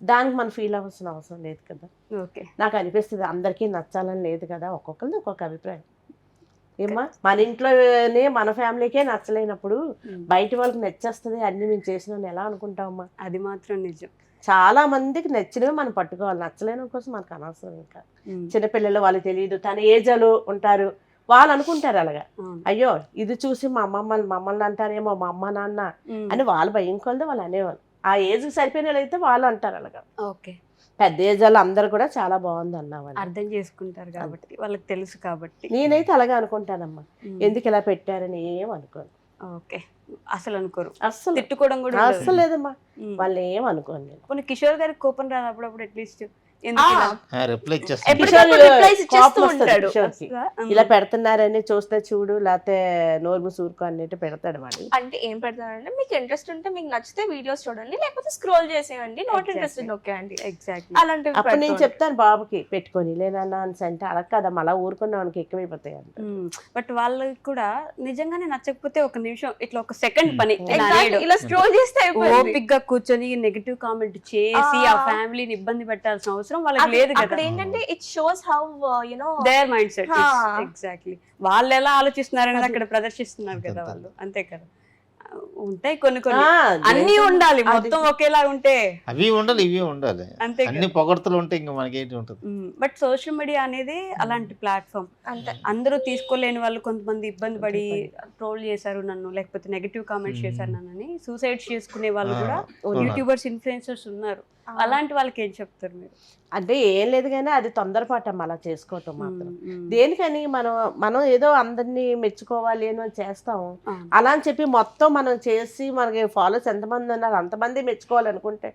దానికి మనం ఫీల్ అవ్వాల్సిన అవసరం లేదు కదా. ఓకే. నాకు అనిపిస్తుంది అందరికీ నచ్చాలని లేదు కదా, ఒక్కొక్కరిది ఒక్కొక్క అభిప్రాయం. ఏమ్మా, మన ఇంట్లోనే మన ఫ్యామిలీకే నచ్చలేనప్పుడు బయట వాళ్ళకి నచ్చేస్తుంది అన్ని మేము చేసినాం ఎలా అనుకుంటామమ్మా? అది మాత్రం నిజం. చాలా మందికి నచ్చినవి మనం పట్టుకోవాలి, నచ్చలేని కోసం మనకు అనవసరం. ఇంకా చిన్నపిల్లలు వాళ్ళకి తెలియదు, తన ఏజ్లో ఉంటారు, వాళ్ళు అనుకుంటారు అలాగా. అయ్యో ఇది చూసి మమ్మల్ని అంటారేమో మా అమ్మ నాన్న అని వాళ్ళు భయం కొలది వాళ్ళు అనేవాళ్ళు. ఆ ఏజ్ సరిపోయిన వాళ్ళు అయితే వాళ్ళు అంటారు అలాగా. ఓకే. పెద్ద ఏజ్ వాళ్ళు అందరు కూడా చాలా బాగుంది అన్నావు. అర్థం చేసుకుంటారు కాబట్టి, వాళ్ళకి తెలుసు కాబట్టి. నేనైతే అలాగే అనుకుంటానమ్మా, ఎందుకు ఇలా పెట్టారని ఏం అనుకోను. ఓకే. అసలు అనుకోరు, అస్సలు తిట్టుకోవడం కూడా అస్సలు లేదమ్మా, వాళ్ళు ఏం అనుకోను నేను. కొన్ని కిషోర్ గారికి కోపం రాదు అప్పుడప్పుడు అట్లీస్ట్? రిప్లై ఎప్పటికప్పుడు replies ఇచ్చేస్తూ ఉంటాడు. ఇలా పెడుతున్నారని చూస్తే చూడు, లేకపోతే నోరు సూరుకో అన్నట్టు పెడతాడు వాడు. అంటే ఏం పెడతానంటే మీకు ఇంట్రెస్ట్ ఉంటే మీకు నచ్చితే వీడియోస్ చూడండి, లేకపోతే స్క్రోల్ చేసేయండి, నాట్ ఇంట్రెస్టెడ్ నొక్కేయండి. ఎగ్జాక్ట్లీ. అలాంటివి అప్పుడు నేను చెప్తాను బాబుకి పెట్టుకొని లేనన్నా అని అంటే అలా కదమ్మా, అలా ఊరుకున్నానికి ఎక్కువైపోతాయి అంట. బట్ వాళ్ళకి కూడా నిజంగానే నచ్చకపోతే ఒక నిమిషం ఇట్లా ఒక సెకండ్ పని ఇలా స్క్రోల్ చేస్తే అయిపోయింది. ఓపిక్ గా కూర్చొని నెగటివ్ కామెంట్ చేసి ఆ ఫ్యామిలీని ఇబ్బంది పెట్టాల్సిన అవసరం వాళ్ళకి లేదు కదా. అక్కడ ఏంటంటే it shows how their mind set. Exactly. వాళ్ళు ఎలా ఆలోచిస్తున్నారు అక్కడ ప్రదర్శిస్తున్నారు కదా వాళ్ళు, అంతే కదా. ఉంటాయి కొన్ని కొన్ని, అన్ని ఉండాలి, మొత్తం ఒకేలా ఉంటే అవి ఉండాలి ఇవి ఉండాలి, అంతే. అన్ని పొగడ్తలు ఉంటే ఇంకా మనకేంటి ఉంటుంది. బట్ సోషల్ మీడియా అనేది అలాంటి ప్లాట్ఫామ్. అందరూ తీసుకోలేని వాళ్ళు కొంతమంది ఇబ్బంది పడి ట్రోల్ చేశారు నన్ను, లేకపోతే నెగటివ్ కామెంట్స్ చేశారు నన్ను అని సూసైడ్ చేసుకునే వాళ్ళు కూడా యూట్యూబర్స్, ఇన్ఫ్లుయెన్సర్స్ ఉన్నారు. అలాంటి వాళ్ళకి ఏం చెప్తారు మీరు? అంటే ఏం లేదు కానీ అది తొందరపాటం అలా చేసుకోవటం మాత్రం. దేనికని మనం ఏదో అందరినీ మెచ్చుకోవాలి అని చేస్తాం, అలా అని చెప్పి మొత్తం మనం చేసి మనకి ఫాలోవర్స్ ఎంతమంది ఉన్నారు అంతమంది మెచ్చుకోవాలనుకుంటే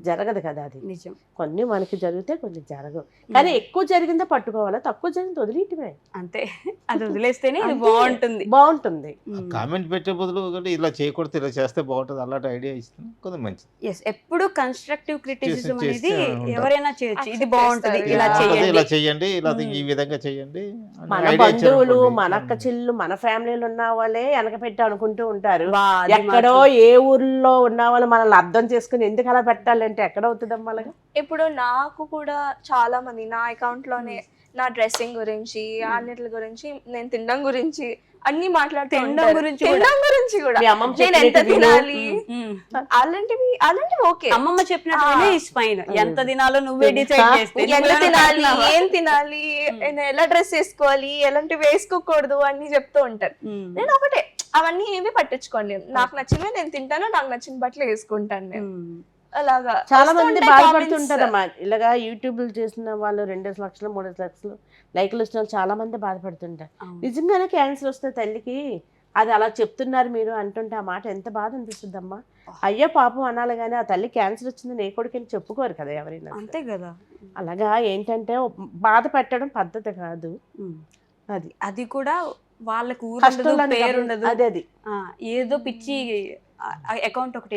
జరగదు కదా. అది నిజం. కొన్ని మనకి జరిగితే కొన్ని జరగవు, కానీ ఎక్కువ జరిగిందే పట్టుకోవాలి, తక్కువ జరిగింది వదిలేయటమే అంతే. అది వదిలేస్తేనే ఇది బాగుంటుంది. కామెంట్ పెట్టే బదులు ఇలా చేయకూడదు ఇలా చేస్తే బాగుంటుంది అలాంటి ఐడియా ఇస్తుంది కొంచెం మంచిది. ఎప్పుడు కన్స్ట్రక్టివ్ క్రిటిసిజం క్రిటిసిజం చేసి అనేది ఉంటారు. ఎవరైనా చేయొచ్చు, ఇది Accept బాగుంటది చేస్తారు. ఇలా Yeah. చేయండి. ఇలా చేయండి ఇలా మ్మ్. ఈ విధంగా చేయండి అని మన idea బంధువులు ఇచ్చారనుకోండి. మన అక్క చెల్లు మన ఫ్యామిలీలో ఉన్న వాళ్ళే వెనక పెట్టి అనుకుంటూ ఉంటారు. వా, అది ఎక్కడో మాత్రం. ఏ ఊర్లో ఉన్న వాళ్ళు మనల్ని అర్థం చేసుకుని ఎందుకు అలా పెట్టాలంటే ఎక్కడ అవుతుందమ్మా అలాగా? ఇప్పుడు నాకు కూడా చాలా మంది నా అకౌంట్ లోనే నా డ్రెస్సింగ్ గురించి అన్నిటి గురించి నేను తినడం గురించి అన్ని మాట్లాడుతూ తినడం ఉంటారు. గురించి తినడం గురించి కూడా మీ అమ్మమ్మ నేను ఎంత చెప్పినట్టు విను. తినాలి మ్మ్. అలాంటివి ఓకే. అమ్మమ్మ చెప్పినట్టు ఇస్ ఫైన్, ఎంత తినాలో నువ్వే డిసైడ్ చేస్తే ఎంత నువ్వేమైనా తినాలి, తింటున్నావా? ఏం తినాలి, నేను ఎలా డ్రెస్ వేసుకోవాలి, ఎలాంటివి వేసుకోకూడదు అన్ని చెప్తూ ఉంటారు. మ్మ్. నేను ఒకటే అవన్నీ ఏమి పట్టించుకోండి, నాకు నచ్చినవి నేను తింటాను, నాకు నచ్చిన బట్టలు వేసుకుంటాను నేను. మ్మ్. అలాగా చాలా వస్తూ మంది ఉంటాయి బాధపడుతుంటారమ్మా ఇలాగా యూట్యూబ్ చేసిన వాళ్ళు 2 లక్షలు 3 లక్షలు లైక్లు వచ్చిన వాళ్ళు చాలా మంది బాధపడుతుంటారు. అవును. నిజంగానే క్యాన్సర్ వస్తే తల్లికి అది అలా చెప్తున్నారు మీరు అంటుంటే ఆ మాట ఎంత బాధ అనిపిస్తుందమ్మా. అయ్యో పాపం అనాలి కానీ ఆ తల్లి క్యాన్సర్ వచ్చింది నే కొడుకుని చెప్పుకోరు కదా ఎవరైనా. అంతే కదా. అలాగా ఏంటంటే బాధ పెట్టడం పద్ధతి కాదు. మ్మ్. అది అది కూడా వాళ్ళకు ఊరు ఉండదు, కష్టం పేరు ఉండదు. అది ఏదో పిచ్చి అకౌంట్ ఒకటి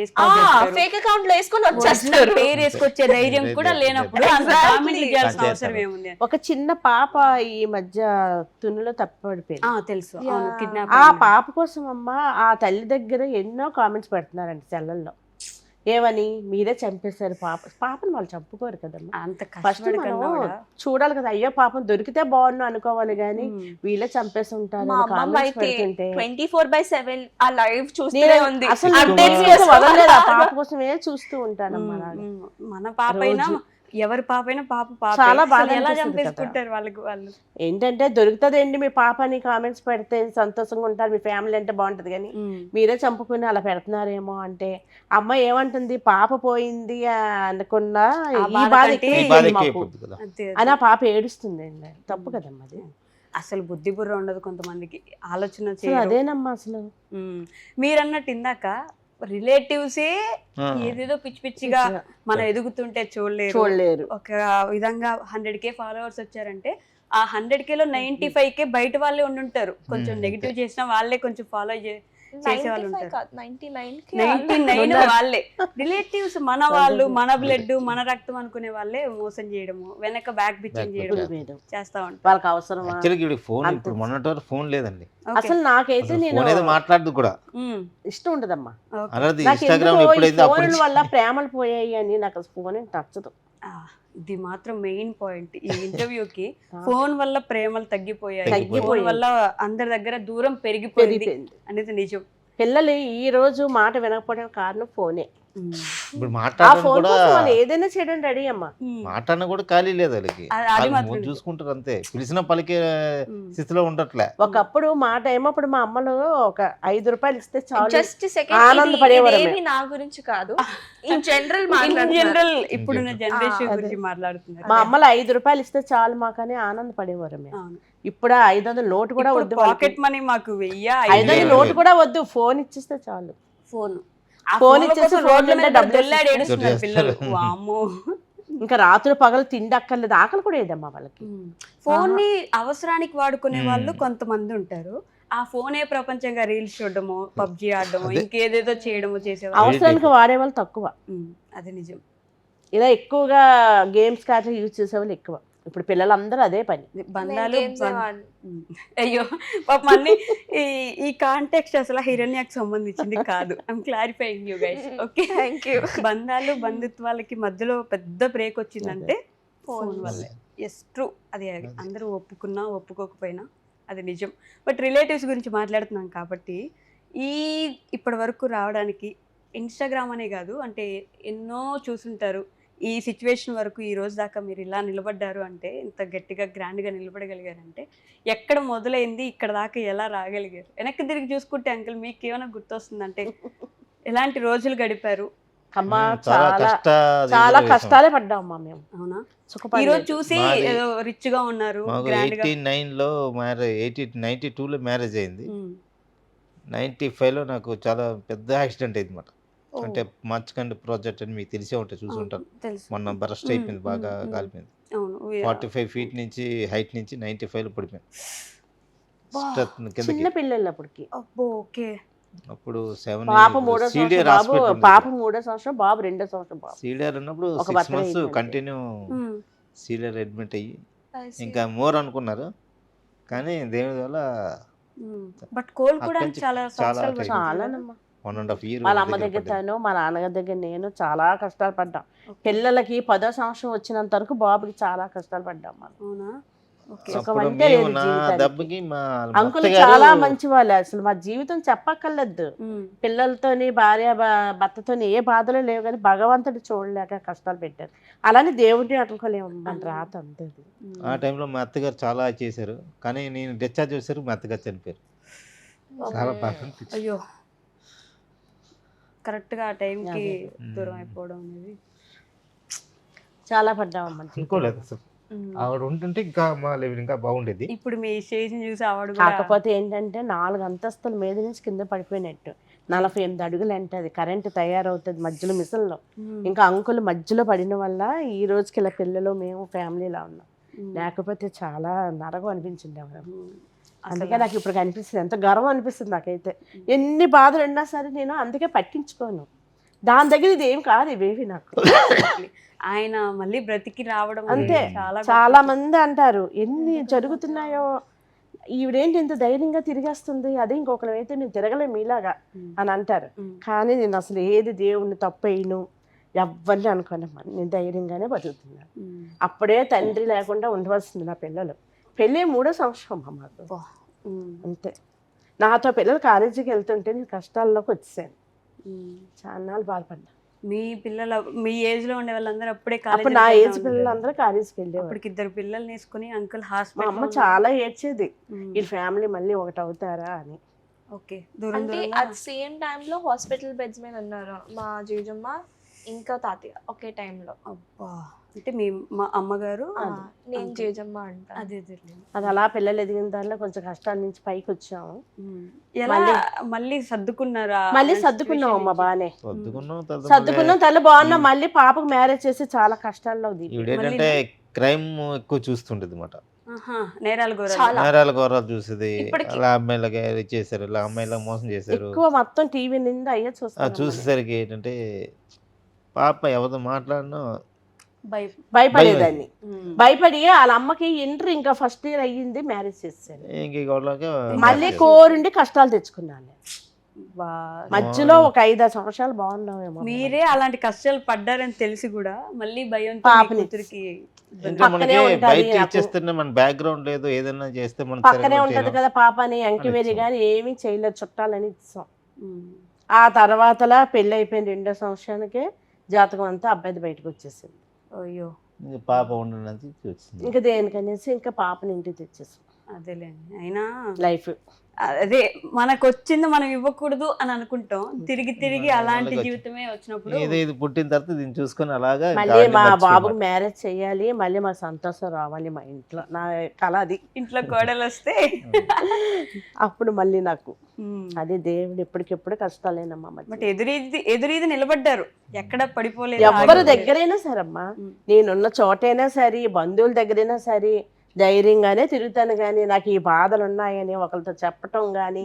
ఫేక్ అకౌంట్ లో వేసుకొని వచ్చేస్తారు. పేరు వేసుకొచ్చే ధైర్యం కూడా లేనప్పుడు అంత Exactly. కామెంట్ చేయాల్సిన అదే అవసరం కదా. ఏముంది? ఒక చిన్న పాప ఈ మధ్య తునిలో తప్పబడిపోయింది. తెలుసు, Yeah. కిడ్నాప్. ఆ పాప కోసం అమ్మ ఆ తల్లి దగ్గర ఎన్నో కామెంట్స్ పెడుతున్నారండి సెల్లల్లో. ఏమని మీరే చంపేశారు పాపను వాళ్ళు చంపుకోరు కదమ్మా. అంత ఫస్ట్ కష్టపడి మనం కన్నా కూడా. చూడాలి కదా, అయ్యో పాపం దొరికితే బాగుండు అనుకోవాలి గానీ మ్మ్. వీళ్ళే చంపేసి ఉంటారు మా అని అమ్మమ్మ comments అయితే పెడుతుంటే 24/7 ఆ లైవ్ చూస్తూనే నేను ఉంది. అసలు Updates నేను చేస్తూ వదలలేదు ఆ ఉంటారు. పాప కోసమే చూస్తూ ఉంటానమ్మా. మ్మ్. మన పాప అయినా రోజు. ఎవరి పాప అయినా పాప చాలా బాధ అసలు ఎలా అనిపిస్తుంది కదా. చంపేసుకుంటారు వాళ్ళకి వాళ్ళు. ఏంటంటే దొరుకుతుందండి మీ పాప అని కామెంట్స్ పెడితే సంతోషంగా ఉంటారు, మీ ఫ్యామిలీ అంటే బాగుంటది కానీ మీరే చంపుకుని అలా పెడుతున్నారేమో అంటే అమ్మ ఏమంటుంది, పాప పోయింది అనుకున్నా ఆ ఈ బాధ బాధ కంటే ఎక్కువ ఈ బాధ ఉంది ఎక్కువ మాకు అయిపోద్ది కదా. అంతే. అని ఆ పాప ఏడుస్తుంది అండి. తప్పు కదమ్మా అది. అసలు బుద్ధి బుర్ర ఉండదు కొంతమందికి, ఆలోచన అసలు చేయరు. అదేనమ్మా అసలు. మీరన్నట్టు ఇందాక రిలేటివ్సే ఆ. ఏదేదో పిచ్చి పిచ్చిగా మనం ఎదుగుతుంటే చూడలేరు. ఒక విధంగా 100K ఫాలోవర్స్ వచ్చారంటే ఆ 100Kలో 95K బయట వాళ్ళే ఉండుంటారు. కొంచెం నెగిటివ్ చేసినా వాళ్ళే కొంచెం ఫాలో చేసే వాళ్ళు 95 ఉంటారు. కాదు, 99K 99 వాళ్ళే రిలేటివ్స్, మన వాళ్ళు, మన బ్లడ్, మన రక్తం అనుకునే వాళ్ళే మోసం చేయడము, వెనక బ్యాక్ బిచ్చింగ్ చేయడం చేస్తా ఉంటారు. వాళ్ళకి అవసరమా? యాక్చువల్గా ఇప్పుడు ఫోన్ ఇప్పుడు మొన్నటి వరకు ఫోన్ లేదండి. Okay. అసలు నాకైతే అసలు నేను ఫోన్ ఏదో మాట్లాడదు కూడా మ్మ్. ఇష్టం ఉండదమ్మా. Okay. అలాంటి నాకు ఇన్స్టాగ్రామ్ ఎందుకో ఈ ఎప్పుడైతే అప్పుడు ఫోన్ల వల్ల ప్రేమలు పోయాయి అని నాకు అసలు ఫోన్ నచ్చదు. ఆ, ఇది మాత్రం మెయిన్ పాయింట్ ఈ ఇంటర్వ్యూకి. ఫోన్ వల్ల ప్రేమలు తగ్గిపోయాయి, తగ్గిపోయాయి. ఫోన్ వల్ల అందరి దగ్గర దూరం పెరిగిపోయింది పెరిగిపోయింది. అనేది నిజం. పిల్లలు ఈ రోజు మాట వినకపోవడం కారణం ఫోనే. ఇప్పుడు ఆ మాట్లాడడం ఫోన్ కూడా కోసం వాళ్ళు ఏదైనా చేయడానికి రెడీ అమ్మా. మాట్లాడిన కూడా ఖాళీ లేదు వాళ్ళకి. అది వాళ్ళు మాత్రం ముందు చూసుకుంటారు అంతే, పిలిచిన పలికే స్థితిలో ఉండట్లే. ఒకప్పుడు మాట ఏమప్పుడు మా అమ్మలు ఒక 5 రూపాయలు ఇస్తే చాలు జస్ట్ సెకండ్ ఆనందపడేవారు ఇదేమి నా గురించి కాదు, ఇన్ జనరల్ జనరల్ ఇప్పుడున్న జనరేషన్ అదే. గురించి మాట్లాడుతున్నారు. మా అమ్మలు 5 రూపాయలు ఇస్తే చాలు మాకని ఆనందపడేవారు మేము. అవును. ఇప్పుడు 500 నోటు కూడా వద్దు, పాకెట్ మనీ మాకు 500 లేదు. నోటు కూడా వద్దు, ఫోన్ ఇచ్చిస్తే చాలు. ఫోన్ ఫోన్ ఇచ్చేసి రోడ్ల మీద డబ్బులు దొల్లాడి వేసేస్తున్నారు. ఏడుస్తున్నారు పిల్లలు. వామ్మో. ఇంకా రాత్రులు పగలు తిండి అక్కర్లేదు, ఆకలి కూడా ఏదమ్మా వాళ్ళకి. ఫోన్ ని అవసరానికి వాడుకునే వాళ్ళు కొంతమంది ఉంటారు. ఆ ఫోనే ప్రపంచంగా రీల్స్ చూడడము, పబ్జి ఆడడము, ఇంకేదేదో చేయడము చేసేవాళ్ళు. అవసరానికి వాడే వాళ్ళు తక్కువ. అది నిజం. ఇలా ఎక్కువగా గేమ్స్ కాట్లా యూజ్ చేసేవాళ్ళు ఎక్కువ. ఇప్పుడు పిల్లలందరూ అదే పని. బంధాలు అయ్యో పాపం అన్ని ఈ కాంటెక్స్ట్ అసలు హిరణ్యకు సంబంధించింది కాదు. I'm clarifying you guys. Okay, thank you. బంధాలు బంధుత్వాలకి మధ్యలో పెద్ద బ్రేక్ వచ్చిందంటే ఫోన్ వల్లే. Yes, true. అది అందరూ ఒప్పుకున్నా ఒప్పుకోకపోయినా అది నిజం. బట్ రిలేటివ్స్ గురించి మాట్లాడుతున్నాం కాబట్టి ఇప్పటి వరకు రావడానికి ఇన్స్టాగ్రామ్ అనే కాదు, అంటే ఎన్నో చూసుంటారు. ఈ సిచ్యువేషన్ వరకు ఈ రోజు దాకా మీరు ఇలా నిలబడ్డారు అంటే, ఇంత గట్టిగా గ్రాండ్గా నిలబడగలిగారంటే ఎక్కడ మొదలైంది, ఇక్కడ దాకా ఎలా రాగలిగారు? వెనక్కి తిరిగి చూసుకుంటే అంకుల్ మీకు ఏమైనా గుర్తొస్తుందంటే ఎలాంటి రోజులు గడిపారు? అమ్మా చాలా చాలా కష్టాలే పడ్డామమ్మా మేము. అవునా? సుఖపడలేదు. ఈ రోజు చూసి మాది- ఏదో రిచ్ గా ఉన్నారు, మాకు గ్రాండ్ గా. 89లో మ్యారేజ్, 92లో మ్యారేజ్ అయింది. 95లో నాకు చాలా పెద్ద యాక్సిడెంట్ అయింది అన్నమాట. అంటే మచ్కండ్ ప్రాజెక్ట్ అని మీకు తెలిసే ఉంటాయి, చూసి ఉంటారు. తెలుసు. మొన్న బరస్ట్ అయిపోయింది, బాగా కాలిపోయింది. అవును. 45 feet నుంచి హైట్ నుంచి 95లో పడిపోయింది. బా, కిందకి చిన్న పిల్లలు అప్పటికి. అబ్బో, ఓకే. అప్పుడు 7 పాప 3వ సీడియర్ సంవత్సరం బాబు, పాప 3వ సంవత్సరం బాబు 2వ సంవత్సరం బాబు. సీడియర్ ఉన్నప్పుడు ఒక 6 birthday మంత్స్ అయిందంతే. కంటిన్యూ ఉమ్. సీడియర్ అడ్మిట్ అయ్యి I see. ఇంకా మోర్ అనుకున్నారు, కానీ దేవుడి వల్ల బట్ కోలుకోవడానికి అక్కడి నుంచి చాలా సంవత్సరాలు time. పట్టింది కదా? చాలానమ్మా. 1.5 year వాళ్ళ అమ్మ దగ్గర దగ్గర పడ్డాను. తను, మా నాన్నగారి దగ్గర నేను చాలా కష్టాలు పడ్డాం. Okay. పిల్లలకి 10వ సంవత్సరం వచ్చినంత వరకు బాబుకి చాలా కష్టాలు పడ్డాం మనం. అవునా? ఓకే. సుఖం అప్పుడు అంటే మేము లేదు నా జీవితానికి. దెబ్బకి మా అంకుల్ అత్తగారు చాలా మంచి వాళ్ళు, అసలు మా జీవితం చెప్పక్కర్లేదు. ఉమ్. పిల్లలతోని భార్య భర్తతోని ఏ బాధలు లేవు, కానీ భగవంతుడు చూడలేక కష్టాలు పెట్టారు. అలానే దేవుడిని అనుకోలేము, మన రాత అంతే. ఆ టైంలో మా అత్తగారు చాలా చేశారు, కానీ నేను డిశ్చార్జ్ చేశారు, మా అత్తగారు చనిపోయారు. చాలా బాగా అనిపించింది. అయ్యో, కరెక్ట్ గా ఆ టైంకి అదే. దూరం అయిపోవడం అనేది. చాలా పడ్డామమ్మా. అనుకోలేదు అసలు. ఆవిడ ఉంటుంటే ఇంకా మా లెవెల్ ఇంకా బాగుండేది. ఇప్పుడు మీ స్టేజ్ చూసి ఆవిడ కూడా కాకపోతే ఏంటంటే 4 అంతస్తుల మీద నుంచి కింద పడిపోయినట్టు, 48 అడుగులు అంటే అది కరెంట్ తయారవుతుంది మధ్యలో మిషన్లో. ఇంకా అంకుల్ మధ్యలో పడిన వల్ల ఈ రోజుకి ఇలా పిల్లలు మేము ఫ్యామిలీలా ఉన్నాం. లేకపోతే చాలా నరకం అనిపించింది ఎవరు. అందుకే నాకు ఇప్పుడు కనిపిస్తుంది, ఎంత గర్వం అనిపిస్తుంది నాకైతే. ఎన్ని బాధలు ఉన్నా సరే నేను అందుకే పట్టించుకోను. దాని దగ్గర ఇది ఏం కాదు, ఇవేవి నాకు. ఆయన మళ్ళీ బ్రతికి రావడం అంతే. చాలా చాలా మంది అంటారు ఎన్ని జరుగుతున్నాయో, ఈవిడేంటి ఇంత ధైర్యంగా తిరిగేస్తుంది, అదే ఇంకొకరు అయితే నేను తిరగలే మీలాగా అని అంటారు. కానీ నేను అసలు ఏది దేవుణ్ణి తప్పేయను, ఎవరిని అనుకోనమ్మా, నేను ధైర్యంగానే బతుకుతున్నాను. అప్పుడే తండ్రి లేకుండా ఉండవలసింది నా పిల్లలు. పెళ్ళి 3వ సంవత్సరం అమ్మ మాకు. అంతే. నాతో పిల్లలు కాలేజీకి వెళ్తుంటే నేను కష్టాల్లోకి వచ్చేసాను. చాలా బాధపడ్డా. మీ పిల్లల మీ ఏజ్ లో ఉండే వాళ్ళందరూ అప్పుడే అప్పుడు నా ఏజ్ పిల్లలందరూ కాలేజీకి వెళ్ళేవారు. అప్పటికి 2 పిల్లల్ని వేసుకుని అంకుల్ మా హాస్పిటల్. అమ్మ చాలా ఏడ్చేది, ఈ ఫ్యామిలీ మళ్ళీ ఒకటి అవుతారా అని. ఓకే, దూరం అంటే దూరంగా. అట్ సేమ్ టైంలో హాస్పిటల్ బెడ్స్ మీద ఉన్నారు మా జేజమ్మ ఇంకా తాతయ్య ఒకే టైంలో. అబ్బా, అంటే మీ మా అమ్మగారు నేను జేజమ్మ అంట. అదే అది అలా పిల్లలు ఎదిగిన దానిలో కొంచెం కష్టాల నుంచి పైకి వచ్చాము. ఎలా మళ్ళీ సర్దుకున్నారా? మళ్ళీ సర్దుకున్నాం అమ్మ, బాగానే సర్దుకున్నాం. సర్దుకున్నాం, తల్లి బాగున్నాం. మళ్ళీ పాపకు మ్యారేజ్ చేసి చాలా కష్టాల్లో ఉంది. ఈవిడేంటంటే క్రైమ్ ఎక్కువ చూస్తుంటది అనమాట. నేరాలు గోరాలు. చాలా. నేరాల ఘోరాలు చూసేది. ఇప్పటికి. అలా అమ్మాయిలకి చేశారు, ఇలా అమ్మాయిలకు మోసం చేశారు. ఎక్కువ మొత్తం టీవీ నిండా అయ్యే ఆ చూస్తాను. చూసేసరికి ఏంటంటే పాప ఎవరితో మాట్లాడినా భయపడేదాన్ని. భయపడి వాళ్ళ అమ్మకి ఇంటర్ ఇంకా ఫస్ట్ ఇయర్ అయ్యింది, మ్యారేజ్ చేశాను. ఇంక గొడవలకి మళ్ళీ కోరుండి కష్టాలు తెచ్చుకున్నాను. మధ్యలో ఒక 5-6 సంవత్సరాలు బాగున్నామేమో. మీరే అలాంటి కష్టాలు పడ్డారని తెలిసి కూడా మళ్ళీ భయం పాపని కూతురికి అంటే పక్కనే మనకి ఉంటది బయట నాకు. ఇచ్చేస్తున్నా మన బ్యాక్గ్రౌండ్ లేదు, ఏదైనా చేస్తే మనం పక్కనే ఉంటది కదా పాప అని ఎంక్వైరీ ఇచ్చాం. కానీ ఏమీ చేయలేదు, చుట్టాలని ఇచ్చాం. ఆ తర్వాతలా పెళ్ళి అయిపోయిన 2వ సంవత్సరానికే జాతకం అంతా అబ్బాయి బయటకు వచ్చేసింది. అయ్యో, ఇంకా పాప ఉండడానికి వచ్చింది. ఇంకా దేనికనేసి ఇంకా పాపని ఇంటికి తెచ్చేసాం. అదేలేండి. అయినా లైఫ్ అదే మనకు వచ్చింది మనం ఇవ్వకూడదు అని అనుకుంటాం, తిరిగి తిరిగి మన అలాంటి వాళ్ళకి జీవితమే వచ్చినప్పుడు ఏదో ఇది పుట్టిన తర్వాత దీన్ని చూసుకొని అలాగా ఇంకా మళ్ళీ అన్ని మా మర్చిపోయాం. బాబుకి మ్యారేజ్ చేయాలి, మళ్ళీ మా సంతోషం రావాలి మా ఇంట్లో, నా కళ అది. ఇంట్లో కోడలు వస్తే అప్పుడు మళ్ళీ నాకు అదే దేవుడు ఎప్పటికెప్పుడు కష్టాలేనమ్మా. బట్ ఎదురీది నిలబడ్డారు, ఎక్కడ పడిపోలేదు. ఎవరి దగ్గరైనా సరమ్మా, నేనున్న చోటైనా సరే, బంధువుల దగ్గరైనా సరే ధైర్యంగానే తిరుగుతాను. కానీ నాకు ఈ బాధలు ఉన్నాయని ఒకరితో చెప్పటం కానీ,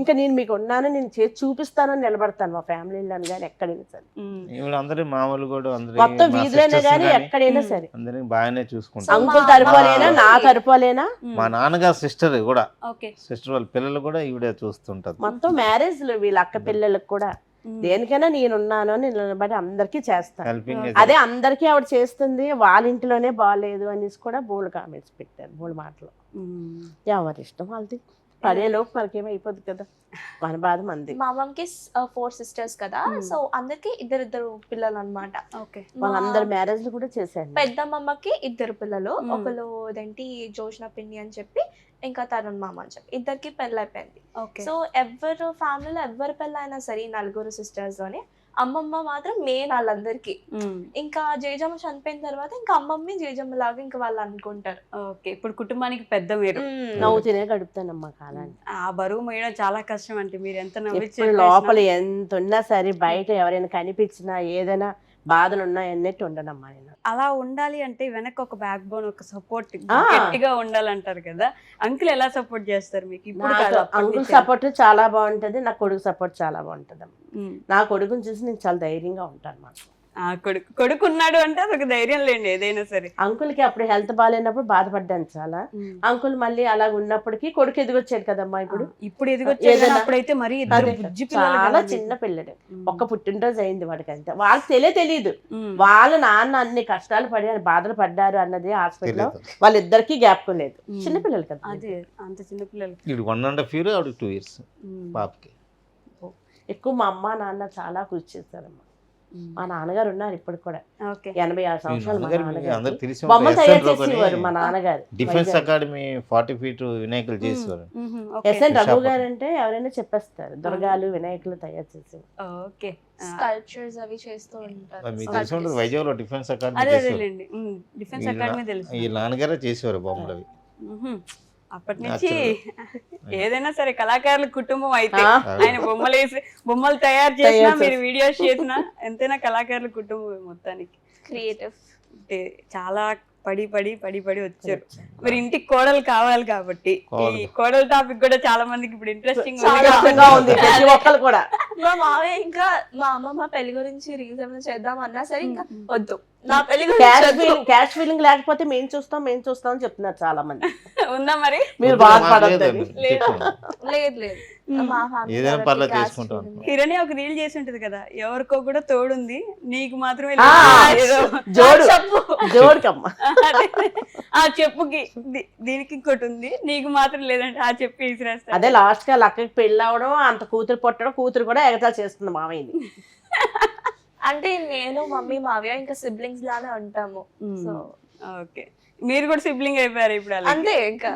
ఇంకా నేను మీకు ఉన్నాను, నేను చేసి చూపిస్తానని నిలబడతాను మా ఫ్యామిలీలో కానీ ఎక్కడైనా సరే. వీళ్ళందరూ మామూలు కూడా మొత్తం వీధిలోనే కానీ ఎక్కడైనా సరే అందరికి బాగానే చూసుకుంటారు. అంకుల్ తరపులేనా, నా తరపులేనా, మా నాన్నగారు సిస్టర్ కూడా, ఓకే, సిస్టర్ వాళ్ళ పిల్లలు కూడా ఈవిడే చూస్తుంటారు. మొత్తం మ్యారేజ్లు వీళ్ళ అక్క పిల్లలకు కూడా దేనికైనా నేనున్నాను అని నిలబడి అందరికీ చేస్తాను. హెల్పింగ్ అదే అందరికీ ఆవిడ చేస్తుంది, వాళ్ళ ఇంట్లోనే బాగాలేదు అనేసి కూడా బోల్డ్ కామెంట్స్ పెట్టారు, బోల్డ్ మాటలు. ఎవరి ఇష్టం వాళ్ళది, పడేలోపు మనకేమో అయిపోద్ది కదా, మన బాధ మంది. మా అమ్మకి 4 సిస్టర్స్ కదా, సో అందరికి ఇద్దరు పిల్లలు అన్నమాట. ఓకే, వాళ్ళందరి మ్యారేజ్లు కూడా చేశాను. పెద్దమ్మకి 2 పిల్లలు, ఒకళ్ళు ఇదేంటి జోష్న పిన్ని అని చెప్పి, ఇంకా తరుణ్ మామ అని చెప్పి, ఇద్దరికి పెళ్ళి అయిపోయింది. ఓకే. సో ఎవరు ఫ్యామిలీలో ఎవరి పెళ్ళైనా సరే 4 సిస్టర్స్ లోనే అమ్మమ్మ మాత్రం మెయిన్ వాళ్ళందరికి. ఇంకా జేజమ్మ చనిపోయిన తర్వాత ఇంకా అమ్మమ్మ జేజమ్మ లాగా ఇంకా వాళ్ళు అనుకుంటారు. ఓకే, ఇప్పుడు కుటుంబానికి పెద్ద మీరు. నవ్వుతూనే గడుపుతానమ్మా కాలాన్ని. ఆ బరువు మోయడం చాలా కష్టం. అంటే మీరు ఎంత ఇప్పుడు లోపల ఎంత ఉన్నా సరే, బయట ఎవరైనా కనిపించినా ఏదైనా బాధలు ఉన్నాయి అన్నట్టు ఉండనమ్మా నేను. అలా ఉండాలి అంటే వెనక ఒక బ్యాక్ బోన్, ఒక సపోర్ట్ ఆ. గట్టిగా ఉండాలంటారు కదా. అంకుల్ ఎలా సపోర్ట్ చేస్తారు మీకు ఇప్పుడు కాదు, అప్పటి అంకుల్ నుంచే? సపోర్ట్ చాలా బాగుంటది, నా కొడుకు సపోర్ట్ చాలా బాగుంటది అమ్మ. ఉమ్. నా కొడుకుని చూసి నేను చాలా ధైర్యంగా ఉంటాను మాట. ఆ కొడుకు ఉన్నాడు అంటే అదొక ధైర్యం లేండి ఏదైనా సరే. అంకుల్కి అప్పుడు హెల్త్ బాగాలేనప్పుడు బాధపడ్డాను చాలా. అంకుల్ మళ్ళీ అలా ఉన్నప్పటికీ కొడుకు ఎదిగొచ్చాడు కదమ్మా ఇప్పుడు. ఇప్పుడు ఎదిగొచ్చాడు కానీ ఏదైనా- అప్పుడైతే మరి ఇద్దరు అదే బుజ్జి పిల్లలు చాలా కదా చిన్న మీకు. పిల్లడు. ఉమ్. ఒక్క పుట్టినరోజు అయింది వాడికి అంతే. వాళ్ళకి తెలియదు ఉమ్. వాళ్ళ నాన్న అన్ని కష్టాలు పడి బాధలు పడ్డారు అన్నది హాస్పిటల్లో తెలియదు. వాళ్ళిద్దరికి జ్ఞాపకం లేదు. ఉమ్. చిన్నపిల్లలు కదా. అదే అంత చిన్న పిల్లలు. ఇది 1.5 year ఆవిడకి 2 years ఉమ్. పాపకి. ఎక్కువ మా అమ్మ నాన్న చాలా కృషి చేశారమ్మా. ఉమ్. మా నాన్నగారు ఉన్నారు ఇప్పుడు కూడా, ఓకే. 86 సంవత్సరాలు మా అందరికి నాన్నగారు. తెలిసి బొమ్మ తయారు చేసేవారు మా నాన్నగారు. డిఫెన్స్ వైజాగ్. అకాడమీ 40 feet వినాయకులు చేసేవారు. ఉహుం, ఓకే. ఎస్ఎన్ రఘు విశాఖపట్నం. గారు అంటే ఎవరైనా చెప్పేస్తారు, దుర్గాలు వినాయకులు తయారు చేసేవారు. ఓకే. స్కల్ప్చర్స్ అవి చేస్తూ ఉంటారు. మరి మీకు తెలిసి ఉంటుంది వైజాగ్ లో డిఫెన్స్ అకాడమీ అదే చేసేవారు. అదేలేండి. డిఫెన్స్ వీళ్ళ- అకాడమీ తెలుసు. వీళ్ళ నాన్నగారే చేసేవారు బొమ్మలు అవి. ఉహుం. అప్పటి నుంచి Natural. ఏదైనా సరే కళాకారుల కుటుంబం అయితే ఆ. ఆయన బొమ్మలు తయారు చేసినా తయారు మీరు వీడియోస్ చేసినా ఎంతైనా కళాకారుల కుటుంబం మొత్తానికి. క్రియేటివ్. అంటే చాలా పడి వచ్చారు. మరి ఇంటికి కోడలు కావాలి కాబట్టి ఈ కోడలు. కోడల టాపిక్ కూడా చాలా మందికి ఇప్పుడు ఇంట్రెస్టింగ్ చాలా కష్టంగా ఉంది ప్రతి ఒక్కరు కూడా. మా మావయ్య ఇంకా మా అమ్మమ్మ పెళ్లి గురించి రీల్స్ ఏమైనా చేద్దాం అన్నా సరే ఇంకా వద్దు, నా పెళ్లి క్యాష్ ఫీలింగ్ లేకపోతే మేము చూస్తాం అని చెప్తున్నారు చాలా మంది. ఉందా మరి? మీరు మాకు బాధపడద్దని. లేదండి. లేదు. చెప్తాను. లేదు మా family ఏదైనా వాళ్ళకి పర్లేదు caste చేసుకుంటాం. feeling. హిరణి ఒక రీల్ చేసి ఉంటది కదా, ఎవరికో కూడా తోడుంది నీకు మాత్రమే ఆ, లేదు. ఏదో జోడు చెప్పు. జోడుకమ్మా. అదే. ఆ చెప్పుకి దీనికి ఇంకోటి ఉంది, నీకు మాత్రం లేదంటే ఆ చెప్పు విసిరేస్తా. అదే లాస్ట్ గా లక్కకి పెళ్ళి అవడం, అంత కూతురు పుట్టడం, కూతురు కూడా ఎగతాలు చేస్తుంది మామయ్యని. అంటే నేను మమ్మీ మావయ్య ఇంకా సిబ్లింగ్స్ లానే ఉంటాము. So okay. మీరు కూడా సిబ్లింగ్ అయిపోయారు ఇప్పుడు అలా. అంతే ఇంకా.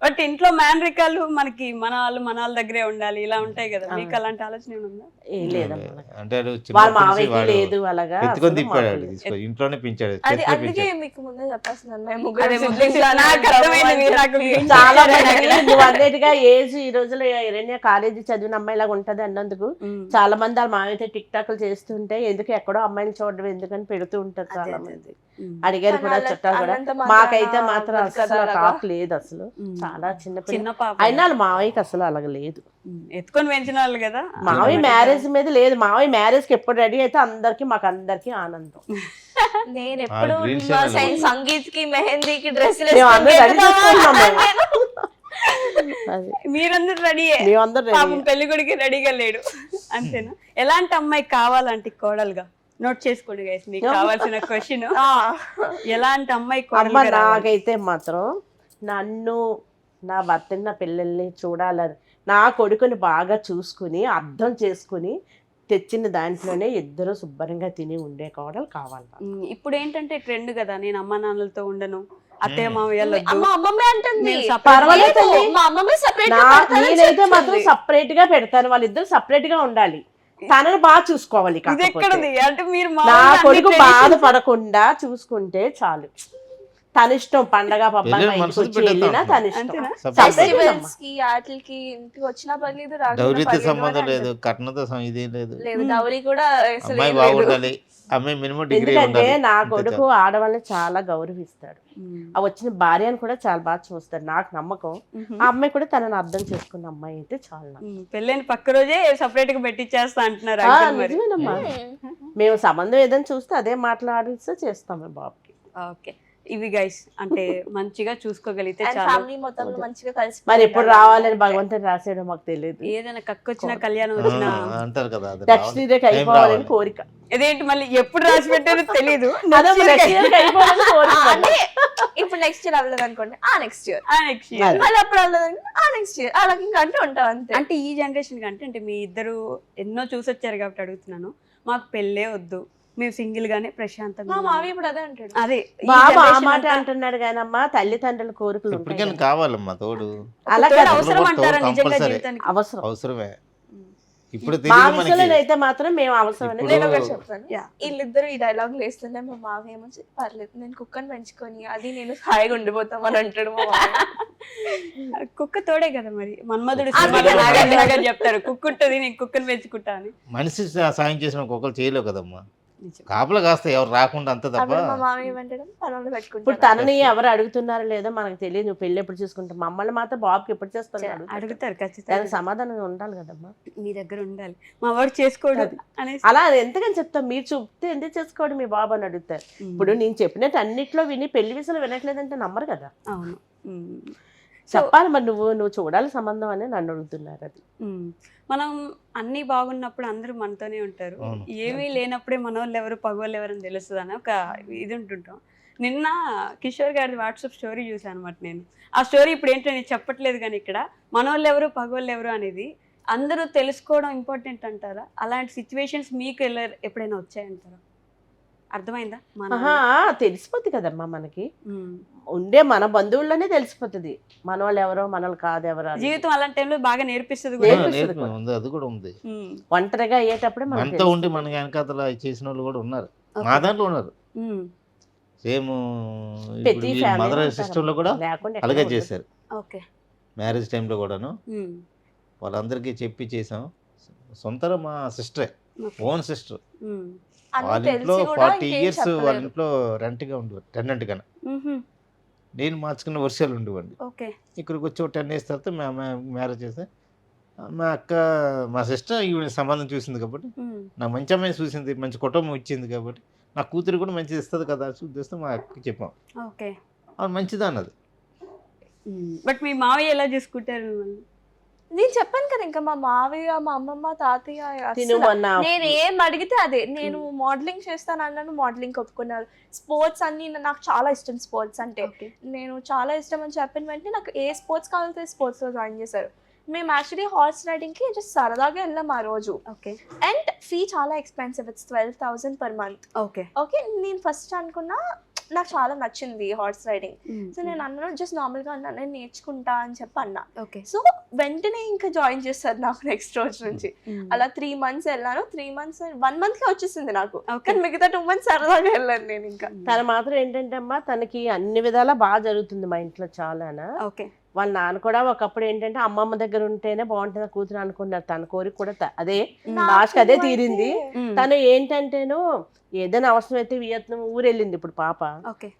బట్ ఇంట్లో మేనరికాలు మనకి మన వాళ్ళ దగ్గరే ఉండాలి ఇలా ఉంటాయి కదా, మీకు అలాంటి ఆలోచన ఏమైనా ఉందా? ఏం లేదమ్మా. అంటే వాడు వాళ్ళ చిన్నప్పటి నుంచి మావయ్యకి వాడు లేదు అలాగా. ఎత్తుకొని అసలు తిప్పాడు మాకు వాడు, లేదు. తీసుకొని ఇంట్లోనే పెంచాడు, అది చేతిలో అందుకే పెంచాడు. మీకు ముందే చెప్పేస్తున్నాను, మేము అదే ముగ్గురు siblings లానే నాకు ఉంటాము అర్థమైంది అని మీరు నాకు చెప్పి. గురించి చాలా చెప్పారు మంది కదా. నువ్వు అన్నిటిగా ఏజ్ ఈ రోజులో ఎరణ్య కాలేజీ చదివిన అమ్మాయిలాగా ఉంటది అన్నందుకు చాలా మంది వాళ్ళ మావైతే టిక్ టాక్లు చేస్తుంటే ఎందుకు ఎక్కడో అమ్మాయిని చూడడం ఎందుకని పెడుతూ ఉంటారు చాలా మంది. అడిగారు కూడా కానీ చుట్టాలు కూడా. అన్నంత మాత్రాన మాకైతే మాత్రం బతకదా అసలు అలాగా? టాక్ లేదు అసలు. చాలా చిన్న చిన్న పిల్ల పాప అయినా వాళ్ళ మావయ్యకి అసలు అలాగ లేదు. ఎత్తుకొని పెంచిన వాళ్ళు కదా. మావయ్య మ్యారేజ్ మీద లేదు. మావయ్య మ్యారేజ్ కి ఎప్పుడు రెడీ అయితే మాకు అందరికి ఆనందం. నేను ఎప్పుడు ఆ reels మా channel. సంగీత్ కి మెహందీకి డ్రెస్సులు మేము అందరూ రెడీ చేసుకుంటున్నాం మేము. అది మీరందరూ రెడీయే, మేమందరూ పాపం రెడీ. పెళ్లి కొడుకు రెడీగా లేడు అంతేనా? ఎలాంటి అమ్మాయి కావాలంటే కోడలుగా? నోట్ చేసుకోండి గైస్, మీకు కావాల్సిన క్వశ్చన్. ఎలాంటి అమ్మాయి అమ్మ కోడలుగా రావాలి? నాకైతే మాత్రం నన్ను, నా భర్తని, నా పిల్లల్ని చూడాలని, నా కొడుకుని బాగా చూసుకుని అర్థం చేసుకుని తెచ్చిన దాంట్లోనే ఇద్దరు శుభ్రంగా తిని ఉండే కోడలు కావాలి. ఇప్పుడు ఏంటంటే ట్రెండ్ కదా, నేను అమ్మ నాన్నలతో ఉండను, అత్తయ్య మామయ్యలు వద్దు. మా అమ్మమ్మే అంటుంది. నేను separate పర్వాలేదు లేదు, తల్లి. మా అమ్మమ్మే separate గా నా పెడతానని నేనైతే మాత్రం చెప్తుంది. సపరేట్ గా పెడతాను. వాళ్ళిద్దరు సపరేట్ గా ఉండాలి. తనని బాగా చూసుకోవాలి. ఇది కాకపోతే ఎక్కడది అంటే మీరు నా మామూలుగా అన్ని కొడుకు traditions- బాధపడకుండా చూసుకుంటే చాలు. తన ఇష్టం, పండగ పబ్బ పెళ్ళిని మనసులో వచ్చి వెళ్ళినా పెడతాం. తన ఇష్టం. అంతేనా? Separate ఫెస్టివల్స్ కి వాటికి ఇంటికి వచ్చినా పర్లేదు, రాకపోయినా డౌరీతో పర్లేదు సంబంధం అని లేదు, అంటుంది. కట్నంతో ఇదేం లేదు. లేదు డౌరీ కూడా అసలు అమ్మాయి ఏం లేదు. బాగుండాలి, అమ్మాయి మినిమం డిగ్రీ ఎందుకంటే ఉండాలి. నా అంతే కొడుకు చాలు. ఆడవాళ్ళని చాలా గౌరవిస్తాడు. ఆ వచ్చిన భార్యను కూడా చాలా బాగా చూస్తాడు. నాకు నమ్మకం ఆ అమ్మాయి కూడా తనని అర్థం చేసుకున్న అమ్మాయి అయితే చాలా నాకు. పెళ్ళైన పక్క రోజే సెపరేట్ గా పెట్టిచ్చేస్తా అంటున్నారు ఆ, uncle మరి. నిజమేనమ్మా. మేము సంబంధం ఏదైనా చూస్తే అదే మాట్లాడిస్తే చేస్తాం మేము బాబుకి. ఓకే. ఇవి గైస్ అంటే మంచిగా చూసుకోగలిగితే And చాలు. ఫ్యామిలీ మొత్తం మంచిగా కలిసి మరి ఎప్పుడు రావాలని భగవంతుడు రాసాడో మాకు తెలియదు. ఏదైనా కక్కొచ్చినా కళ్యాణం ఆ, వచ్చినా అంటారు కదా, అది నెక్స్ట్ రావాలి. ఇయర్కి Time అయిపోవాలని రావాలి. కోరిక. ఇదేంటి మళ్ళీ ఎప్పుడు రాసి పెట్టారో తెలీదు. అదే next yearకి అయిపోవాలని కోరిక. అంటే ఇప్పుడు నెక్స్ట్ ఇయర్ అవ్వలేదు అనుకోండి, ఆ నెక్స్ట్ ఇయర్ నెక్స్ట్ ఇయర్. అది. మళ్ళీ అప్పుడు అవ్వలేదు అనుకోండి, ఆ నెక్స్ట్ ఇయర్ అలా ఇంకా అంటూ ఉంటాం అంతే. అంటే ఈ జనరేషన్ కంటే అంటే మీ ఇద్దరు ఎన్నో చూసొచ్చారు కాబట్టి అడుగుతున్నాను. మాకు పెళ్ళే వద్దు, మేము సింగిల్ గానే ప్రశాంతంగా మా ఉన్నాం. మావి ఇప్పుడు అదే అంటాడు. అదే ఈ బాబు ఆ generation మాట అంతా అంటున్నాడు కానీ అమ్మా తల్లిదండ్రుల కోరికలు ఉంటాయి ఇప్పటికైనా కదా. కావాలమ్మా తోడు, అలా తోడు కాదు. అవసరం తోడు అంటారా నిజంగా compulsory. జీవితానికి? అవసరం. అవసరమే. ఇప్పుడు మా తెలియదు విషయంలో మనకి. అయితే మాత్రం మేము అవసరం అనేది. నేను ఒకటి చెప్తాను, Yeah. వీళ్ళిద్దరు ఈ డైలాగ్ వేస్తుంటే మా మావి ఏమో పర్లేదు నేను కుక్కని పెంచుకొని అది నేను హాయిగా ఉండిపోతామని అంటాడు మా మావి. కుక్క తోడే కదా మరి. మన్మధుడు అందుకే సినిమాలో నాగార్జున నాగార్జున గారు చెప్తారు కుక్క ఉంటుంది నేను కుక్కను పెంచుకుంటా అని. మనిషి సాయం చేసిన ఒకరు చేయలేవు కదమ్మా. కాపలా కాస్త ఎవరు రాకుండా అంత తప్ప అప్పుడు మా మామయ్య ఏమంటాడు పనులు ఇప్పుడు పెట్టుకుంటారు. తనని ఎవరు అడుగుతున్నారో లేదో మనకు తెలియదు, నువ్వు పెళ్ళి ఎప్పుడు చేసుకుంటావు, మమ్మల్ని మాత్రం బాబుకి ఎప్పుడు చేస్తాను అడుగుతారు ఖచ్చితంగా. దానికి సమాధానం ఉండాలి కదమ్మా. మీ దగ్గర ఉండాలి, మా వాడు చేసుకోడు అది. అనేసి. అలా ఎంతకని చెప్తాం, మీరు చూపితే ఎందుకు చేసుకోండి మీ బాబు అని అడుగుతారు. ఇప్పుడు నేను చెప్పినట్టు అన్నిట్లో విని పెళ్లి విషయాలు వినట్లేదంటే నమ్మరు కదా. అవును. చెప్పాలి మరి, నువ్వు చూడాలి సంబంధం అని నన్ను అడుగుతున్నారు. అది మనం అన్ని బాగున్నప్పుడు అందరూ మనతోనే ఉంటారు, అవును. ఏమీ లేనప్పుడే మన వాళ్ళు ఎవరు పగవాళ్ళు ఎవరని తెలుస్తుంది అని ఒక ఇది ఉంటుంటాం. నిన్న కిషోర్ గారి వాట్సాప్ స్టోరీ చూసాను అనమాట నేను. ఆ స్టోరీ ఇప్పుడు ఏంటో నేను చెప్పట్లేదు, కానీ ఇక్కడ మన వాళ్ళు ఎవరు పగవాళ్ళు ఎవరు అనేది అందరూ తెలుసుకోవడం ఇంపార్టెంట్ అంటారా? అలాంటి సిచ్యువేషన్స్ మీకు ఎప్పుడైనా వచ్చాయంటారా? అర్థమైందా? తెలిసిపోద్ది కదమ్మా మనకి, ఉండే మన బంధువుల్లోనే తెలిసిపోతుంది మన వాళ్ళు ఎవరో మన వాళ్ళు కాదు ఎవరో. జీవితం అలాంటి టైంలో బాగా నేర్పిస్తుంది ఉంది, అది కూడా ఉంది. ఒంటరిగా అయ్యేటప్పుడే మనతో ఉండి మనకి వెనకాతల చేసిన వాళ్ళు కూడా ఉన్నారు, మా దాంట్లో ఉన్నారు. సేమ్ మదర్ సిస్టమ్ లో కూడా అలాగే చేశారు. మ్యారేజ్ టైంలో కూడాను వాళ్ళందరికీ చెప్పి చేసాం. సొంతలో మా సిస్టరే, ఓన్ సిస్టర్. వాళ్ళ ఇంట్లో 40 years వాళ్ళ ఇంట్లో రెంట్గా ఉండేవారు, టెనెంట్ గా. నేను మార్చుకున్న వర్షాలు ఉండేవాడిని. ఇక్కడికి వచ్చి 10 years తర్వాత మ్యారేజ్ చేస్తే మా అక్క, మా సిస్టర్ ఈవిడ సంబంధం చూసింది కాబట్టి, నాకు మంచి అమ్మాయి చూసింది, మంచి కుటుంబం ఇచ్చింది కాబట్టి నా కూతురు కూడా మంచిది ఇస్తుంది కదా ఉద్దేశం మా అక్కకి చెప్పాం. అది మంచిదా అన్నది. బట్ మీ మావయ్య ఎలా చూసుకుంటారు? నేను చెప్పాను కదా, ఇంకా మా మావయ్య మా అమ్మమ్మ తాతయ్య నేను ఏం అడిగితే అదే. నేను మోడలింగ్ చేస్తాను అన్నాను, మోడలింగ్ ఒప్పుకున్నారు. స్పోర్ట్స్ అన్ని నాకు చాలా ఇష్టం, స్పోర్ట్స్ అంటే నేను చాలా ఇష్టం అని చెప్పిన వెంటనే నాకు ఏ స్పోర్ట్స్ కావాలంటే స్పోర్ట్స్ లో జాయిన్ చేశారు. మేము యాక్చువల్లీ హార్స్ రైడింగ్ కి జస్ట్ సరదాగా వెళ్ళాం ఆ రోజు. అండ్ ఫీ చాలా expensive, it's 12,000 per month. Okay, నేను ఫస్ట్ అనుకున్నా నాకు చాలా నచ్చింది హార్స్ రైడింగ్. సో నేను అన్నాను, జస్ట్ నార్మల్ గా అన్నా నేను నేర్చుకుంటా అని చెప్పి అన్నా. సో వెంటనే ఇంకా జాయిన్ చేస్తారు నాకు నెక్స్ట్ రోజు నుంచి. అలా 3 months వెళ్ళాను. 3 months 1 month కి వచ్చేసింది నాకు, కానీ మిగతా 2 months సరదాగా వెళ్ళాను నేను. ఇంకా తన మాత్రం ఏంటంటే అమ్మా, తనకి అన్ని విధాలా బాగా జరుగుతుంది మా ఇంట్లో చాలానా. వాళ్ళ నాన్న కూడా ఒకప్పుడు ఏంటంటే అమ్మమ్మ దగ్గర ఉంటేనే బాగుంటుంది కూతురు అనుకున్నారు. తన కోరిక కూడా అదే, లాస్ట్ అదే తీరింది. తను ఏంటంటేను ఏదైనా అవసరం అయితే వియత్నం ఊరు వెళ్ళింది. ఇప్పుడు పాప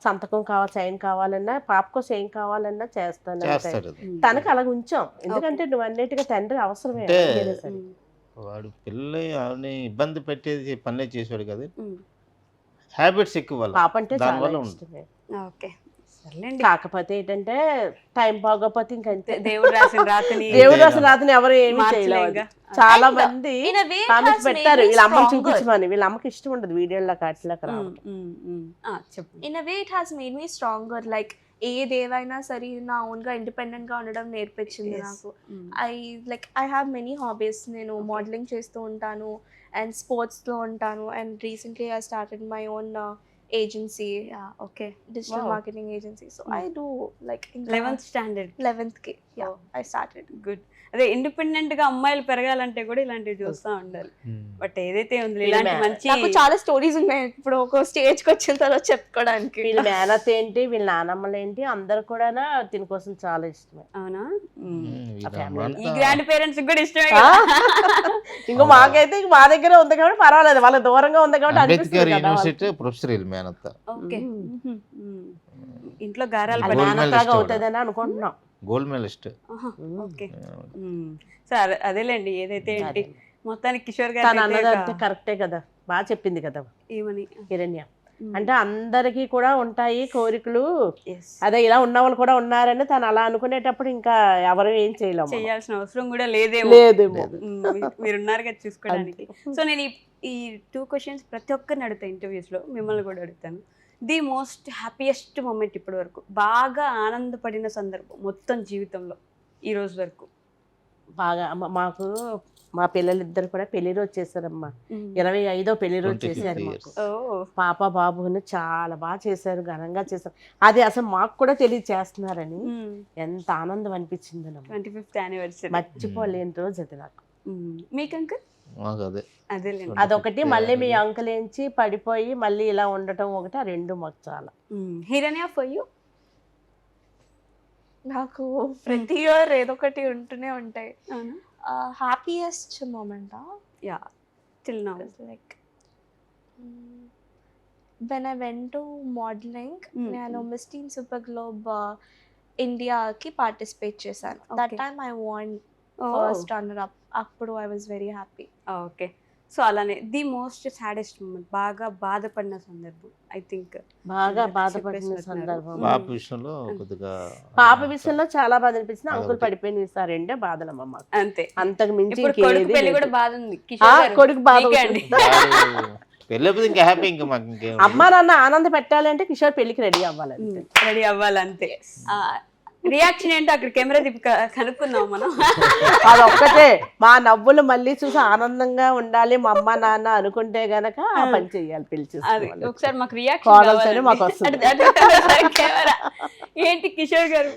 సంతకం కావాలి, సైన్ కావాలన్నా, పాపకో సైన్ కావాలన్నా చేస్తాను. తనకు అలాగ ఉంచాం, ఎందుకంటే నువ్వు అన్నిటిగా తండ్రి అవసరమే. వాడు పిల్లల్ని ఇబ్బంది పెట్టేది పనులే చేసాడు కదా, హ్యాబిట్స్ ఎక్కువ పాప అంటే చాలా ఇష్టమే. కాకపోతే ఏంటంటే టైం బాగోపోతే ఇంకంతే, దేవుడు రాసిన రాతని ఎవరు ఏమి చేయలేదు. చాలా మంది కామెంట్స్ పెట్టారు వీళ్ళ అమ్మని చూపించమని. వీళ్ళ అమ్మకి ఇష్టం ఉండదు వీడియోలో అట్లా. In a way it has made me stronger. Like ఏదేవైనా సరే నా ఓన్ గా ఇండిపెండెంట్ గా ఉండడం నేర్పించింది నాకు. I have many hobbies. నేను మోడలింగ్ చేస్తూ ఉంటాను అండ్ స్పోర్ట్స్ లో ఉంటాను. And recently I started my own agency, digital marketing agency. So I do like 11th standard 11th ki I started. Good. అదే ఇండిపెండెంట్ గా అమ్మాయిలు పెరగాలంటే కూడా ఇలాంటివి చూస్తూ ఉండాలి. బట్ ఏదైతే ఉంది ఇలాంటి మంచి నాకు చాలా స్టోరీస్ ఉన్నాయి ఇప్పుడు ఒక స్టేజ్ కి వచ్చిన తర్వాత చెప్పుకోవడానికి. వీళ్ళ మేనత్ ఏంటి, వీళ్ళ నానమ్మలు ఏంటి, అందరు కూడా దీని కోసం చాలా ఇష్టమే. అవునా? ఈ గ్రాండ్ పేరెంట్స్ కూడా ఇష్టమే. ఇంకో మాకైతే మా దగ్గర ఉంది కాబట్టి పర్వాలేదు, వాళ్ళ దూరంగా ఉంది కాబట్టి యూనివర్సిటీ ప్రొఫెసర్ మేనత్త. ఓకే, ఇంట్లో గారాలు మేనత్తగా అవుతుందని అనుకుంటున్నాం. Gold medallist. ఓకే సార్, అదేలేండి ఏదైతే ఏంటి మొత్తానికి కిషోర్ గారు అన్నదంటే కరెక్టే కదా, బాగా చెప్పింది కదా ఏమని హిరణ్య. అంటే అందరికీ కూడా ఉంటాయి కోరికలు, అదే ఇలా ఉన్న వాళ్ళు కూడా ఉన్నారని తను అలా అనుకునేటప్పుడు ఇంకా ఎవరు ఏం చేయలేము, చేయాల్సిన అవసరం కూడా లేదేమో. మీరున్నారు కదా చూసుకోవడానికి. సో నేను ఈ 2 questions ప్రతి ఒక్కరిని అడుగుతాను ఇంటర్వ్యూస్ లో, మిమ్మల్ని కూడా అడుగుతాను. ది మోస్ట్ హ్యాపీయెస్ట్ మూమెంట్ ఇప్పటి వరకు, బాగా ఆనందపడిన సందర్భం మొత్తం జీవితంలో ఈ రోజు వరకు? బాగా మాకు మా పిల్లలిద్దరు కూడా పెళ్లి రోజు చేశారమ్మా. 25వ పెళ్లి రోజు చేశారు మాకు. పాప బాబుని చాలా బాగా చేశారు, ఘనంగా చేశారు. అది అసలు మాకు కూడా తెలియచేస్తున్నారని ఎంత ఆనందం అనిపించింది. 25th anniversary మర్చిపోలేని రోజు అది నాకు. మీకు అంకుల్? అదొకటి, మళ్ళీ మీ అంకుల్ ఏంచి పడిపోయి మళ్ళీ ఇలా ఉండటం ఒకటి, ఆ 2 మాకు చాలా. హిరణ్య ఫర్ యూ? నాకు ప్రతి ఇయర్ ఏదో ఒకటి ఉంటూనే ఉంటాయి. Happiest moment till now like when I went to modelling, నేను మిస్ టీన్ సూపర్ గ్లోబ్ ఇండియాకి పార్టిసిపేట్ చేశాను. That Okay. Time I won first runner up. అప్పుడు I was very happy. Okay. So అలానే ది మోస్ట్ సాడెస్ట్ మూమెంట్, బాగా బాధపడిన సందర్భం, I think బాగా బాధపడిన సందర్భం పాప విషయంలో కొద్దిగా పాప విషయంలో చాలా బాధ అనిపించింది. అంకుల్ పడిపోయిన సార్ రెండే బాధలమ్మ మాకు, అంతే. అంతకు మించి ఇప్పుడు ఇంకేది కొడుకు పెళ్లి లేదు. కూడా బాధ ఉంది. కిషోర్ గారు, కొడుకు బాధ మీకే అండి. పెళ్ళైపోతే ఇంకా హ్యాపీ, ఇంకా మాకు ఇంకేం అమ్మ నాన్న ఆనంద పెట్టాలి అంటే కిషోర్ పెళ్లికి రెడీ అవ్వాలి. రెడీ అవ్వాలంతే. రియాక్షన్ ఏంటో అక్కడ కెమెరా తిప్పి కనుక్కుందాం మనం. అదొక్కటే మా నవ్వులు మళ్ళీ చూసి ఆనందంగా ఉండాలి మా అమ్మ నాన్న అనుకుంటే గనక ఆ పని చెయ్యాలి. పెళ్లి అది చేసుకోవాలి. ఒకసారి మాకు కావాల్సిన రియాక్షన్ మాకు వస్తుంది. కెమెరా ఏంటి కిషోర్ గారు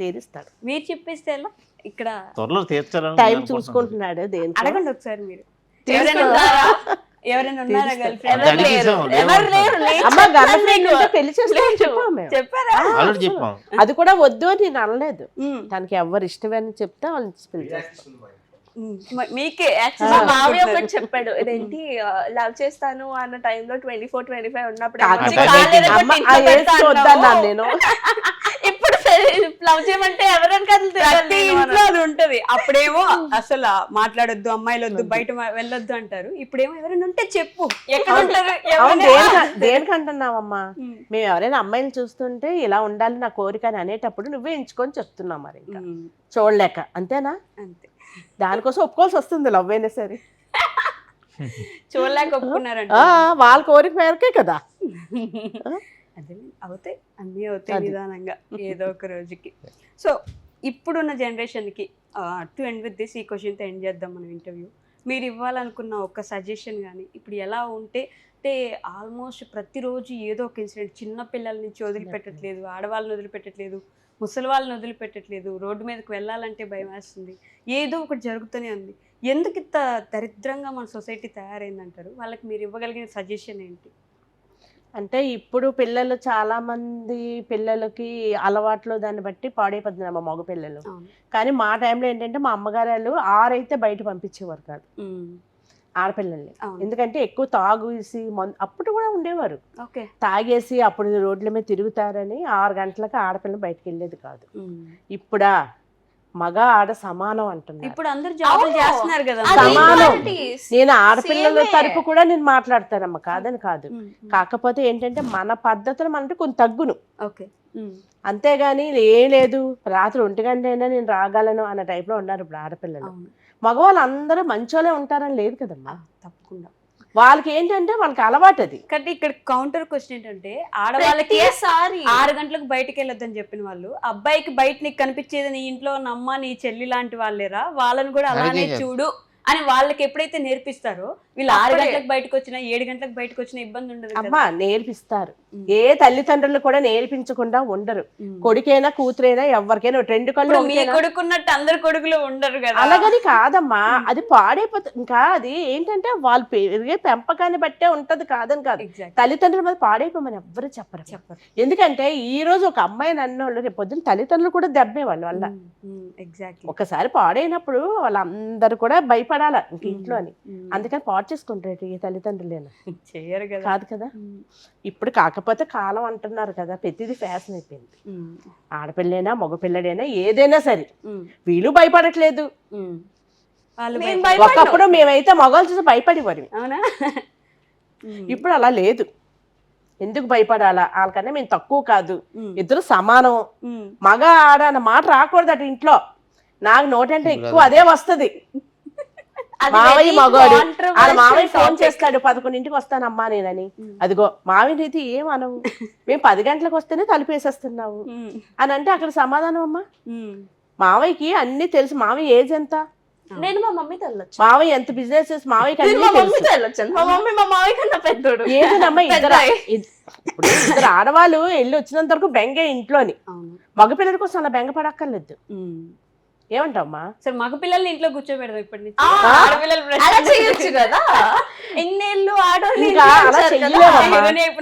తీరుస్తాడు. మీరు చెప్పేస్తే ఎలా? ఇక్కడ త్వరలో తీర్చాలని టైం అనుకుంటున్నాను. చూసుకుంటున్నాడు. దేనికి అడగండి ఒకసారి మీరు. తీసుకుంటారా? ఎవరైనా ఉన్నారా గర్ల్ ఫ్రెండ్? అది అడిగేసాం, ఎవరు లేరు. అమ్మ గర్ల్ ఫ్రెండ్ ఉంటే పెళ్లి చేస్తాను చెప్పాము మేము. చెప్పారా? ఆల్రెడీ చెప్పాం. అది కూడా వద్దు అని నేను అనలేదు. తనకి ఎవరు ఇష్టమని చెప్తే వాళ్ళు పెళ్లి చేస్తాం. మీకే మా మామయ్య ఒకటి చెప్పాడు, ఇదేంటి లవ్ చేస్తాను అన్న టైంలో 24-25 ఉన్నప్పుడు అమ్మ ఆ ఏజ్ వద్దన్నాను నేను. ఇప్పుడు లవ్ చేయమంటే ఎవరైనా ప్రతి ఇంట్లో అది ఉంటది. అప్పుడేమో అసలు మాట్లాడొద్దు, అమ్మాయిలు వద్దు, బయట వెళ్ళొద్దు అంటారు. ఇప్పుడేమో ఎవరైనా ఉంటే చెప్పు, ఎక్కడ ఉంటారు? అవును, దేనికంటున్నావమ్మా? మేము ఎవరైనా అమ్మాయిని చూస్తుంటే ఇలా ఉండాలి నా కోరిక అని అనేటప్పుడు నువ్వే ఎంచుకొని చెప్తున్నావు. మరి ఇంకా చూడలేక అంతేనా? అంతే. దానికోసం ఒప్పుకోవాల్సి వస్తుంది. లవ్ అయినా సరే చూడలేక ఒప్పుకున్నారంట. వాళ్ళ కోరిక మేరకే కదా. అదే అవుతాయి, అన్నీ అవుతాయి నిదానంగా ఏదో ఒక రోజుకి. సో ఇప్పుడున్న జనరేషన్కి టు ఎండ్ విత్ దిస్, ఈ క్వశ్చన్తో ఎండ్ చేద్దాం మనం ఇంటర్వ్యూ. మీరు ఇవ్వాలనుకున్న ఒక సజెషన్ కానీ, ఇప్పుడు ఎలా ఉంటే అంటే ఆల్మోస్ట్ ప్రతిరోజు ఏదో ఒక ఇన్సిడెంట్, చిన్న పిల్లల నుంచి వదిలిపెట్టట్లేదు, ఆడవాళ్ళని వదిలిపెట్టట్లేదు, ముసలి వాళ్ళని వదిలిపెట్టట్లేదు, రోడ్డు మీదకి వెళ్ళాలంటే భయం వేస్తుంది, ఏదో ఒకటి జరుగుతూనే ఉంది. ఎందుకు ఇంత దరిద్రంగా మన సొసైటీ తయారైందంటారు? వాళ్ళకి మీరు ఇవ్వగలిగిన సజెషన్ ఏంటి? అంటే ఇప్పుడు పిల్లలు చాలా మంది పిల్లలకి అలవాట్లు దాన్ని బట్టి పాడైపోతుంది అమ్మ మగ పిల్లలు. కానీ మా టైంలో ఏంటంటే మా అమ్మగారు వాళ్ళు 6 అయితే బయట పంపించేవారు కాదు ఆడపిల్లల్ని. ఎందుకంటే ఎక్కువ తాగేసి అప్పుడు కూడా ఉండేవారు, తాగేసి అప్పుడు రోడ్ల మీద తిరుగుతారని 6 గంటలకు ఆడపిల్లలు బయటకు వెళ్ళేది కాదు. ఇప్పుడా మగ ఆడ సమానం అంటున్నారు. ఇప్పుడు అందరూ జాబులు చేస్తున్నారు కదా, సమానం. నేను ఆడపిల్లల తరపు కూడా నేను మాట్లాడతానమ్మా, కాదని కాదు. కాకపోతే ఏంటంటే మన పద్ధతులు మనకి కొంచెం తగ్గును. అంతేగాని ఏం లేదు రాత్రి 1 గంట అయినా నేను రాగలను అన్న టైప్ లో ఉన్నారు ఇప్పుడు ఆడపిల్లలు. మగవాళ్ళు అందరూ మంచోళ్ళే ఉంటారని లేదు కదమ్మా. తప్పకుండా వాళ్ళకి ఏంటంటే వాళ్ళకి అలవాటు అది. కాబట్టి ఇక్కడ కౌంటర్ క్వశ్చన్ ఏంటంటే, ఆడవాళ్ళకి 6 గంటలకు బయటకు వెళ్ళొద్దని చెప్పిన వాళ్ళు, అబ్బాయికి బయట నీకు కనిపించేది నీ ఇంట్లో ఉన్న అమ్మ నీ చెల్లి లాంటి వాళ్ళేరా, వాళ్ళని కూడా అలానే చూడు అని వాళ్ళకి ఎప్పుడైతే నేర్పిస్తారో, వీళ్ళు 6 గంటలకు బయటకు వచ్చినా 7 గంటలకు బయటకు వచ్చినా ఇబ్బంది ఉండదు. అమ్మా నేర్పిస్తారు. ఏ తల్లిదండ్రులు కూడా నేర్పించకుండా ఉండరు. కొడుకైనా కూతురైనా ఎవరికైనా 2 కళ్ళు మీ కొడుకున్నట్టు అందరు కొడుకులు ఉండరు కదా. అలాగని కాదమ్మా, అది పాడైపోతుంది. ఇంకా అది ఏంటంటే వాళ్ళు పెరిగే పెంపకాన్ని బట్టే ఉంటది, కాదని కాదు. తల్లిదండ్రుల మీద పాడైపోమని ఎవ్వరు చెప్పరు. ఎందుకంటే ఈ రోజు ఒక అమ్మాయి అన్నోళ్ళు రేపు పొద్దున్న తల్లిదండ్రులు కూడా దెబ్బే వాళ్ళ వల్ల. ఒకసారి పాడైనప్పుడు వాళ్ళందరూ కూడా భయపడాల ఇంక ఇంట్లో అని. అందుకని పాడు చేసుకుంటారు ఈ తల్లిదండ్రులేనా, చేయరు కదా. కాదు కదా. ఇప్పుడు కాకపోతే కాలం అంటున్నారు కదా, ప్రతిదీ ఫ్యాషన్ అయిపోయింది. ఆడపిల్లైనా మగపిల్లడైనా ఏదైనా సరే వీళ్ళు భయపడట్లేదు. ఒకప్పుడు మేమైతే మగవాళ్ళు చూసి భయపడేవారు, ఇప్పుడు అలా లేదు. ఎందుకు భయపడాలా? వాళ్ళకన్నా మేము తక్కువ కాదు, ఇద్దరు సమానం. మగ ఆడ అన్న మాట రాకూడదు అటు ఇంట్లో. నాకు నోటంటే ఎక్కువ అదే వస్తుంది. మావయ్య మగవాడు, వాళ్ళ మావయ్య ఫోన్ చేస్తాడు 11ంటికి వస్తానమ్మా నేనని. అదిగో మావయ్య అయితే ఏమనవు, మేము 10 గంటలకు వస్తేనే తలుపేసేస్తున్నావు అని అంటే అక్కడ సమాధానం అమ్మా. మావయ్యకి అన్ని తెలుసు. మావయ్య ఏజ్ ఎంత? నేను మా మమ్మీ తెల్లొచ్చు. మావయ్య ఎంత బిజినెస్ చేసి మావయ్యకి ఏదమ్మా. ఇప్పుడు ఇద్దరు ఆడవాళ్ళు వెళ్ళి వచ్చినంత వరకు బెంగే ఇంట్లోని. మగపిల్లల కోసం అలా బెంగ పడక్కర్లేదు. ఏమంటావమ్మా? సరే మగపిల్లల్ని ఇంట్లో కూర్చోబెడదాం ఇప్పటి నుంచి. కదా ఎన్నేళ్ళు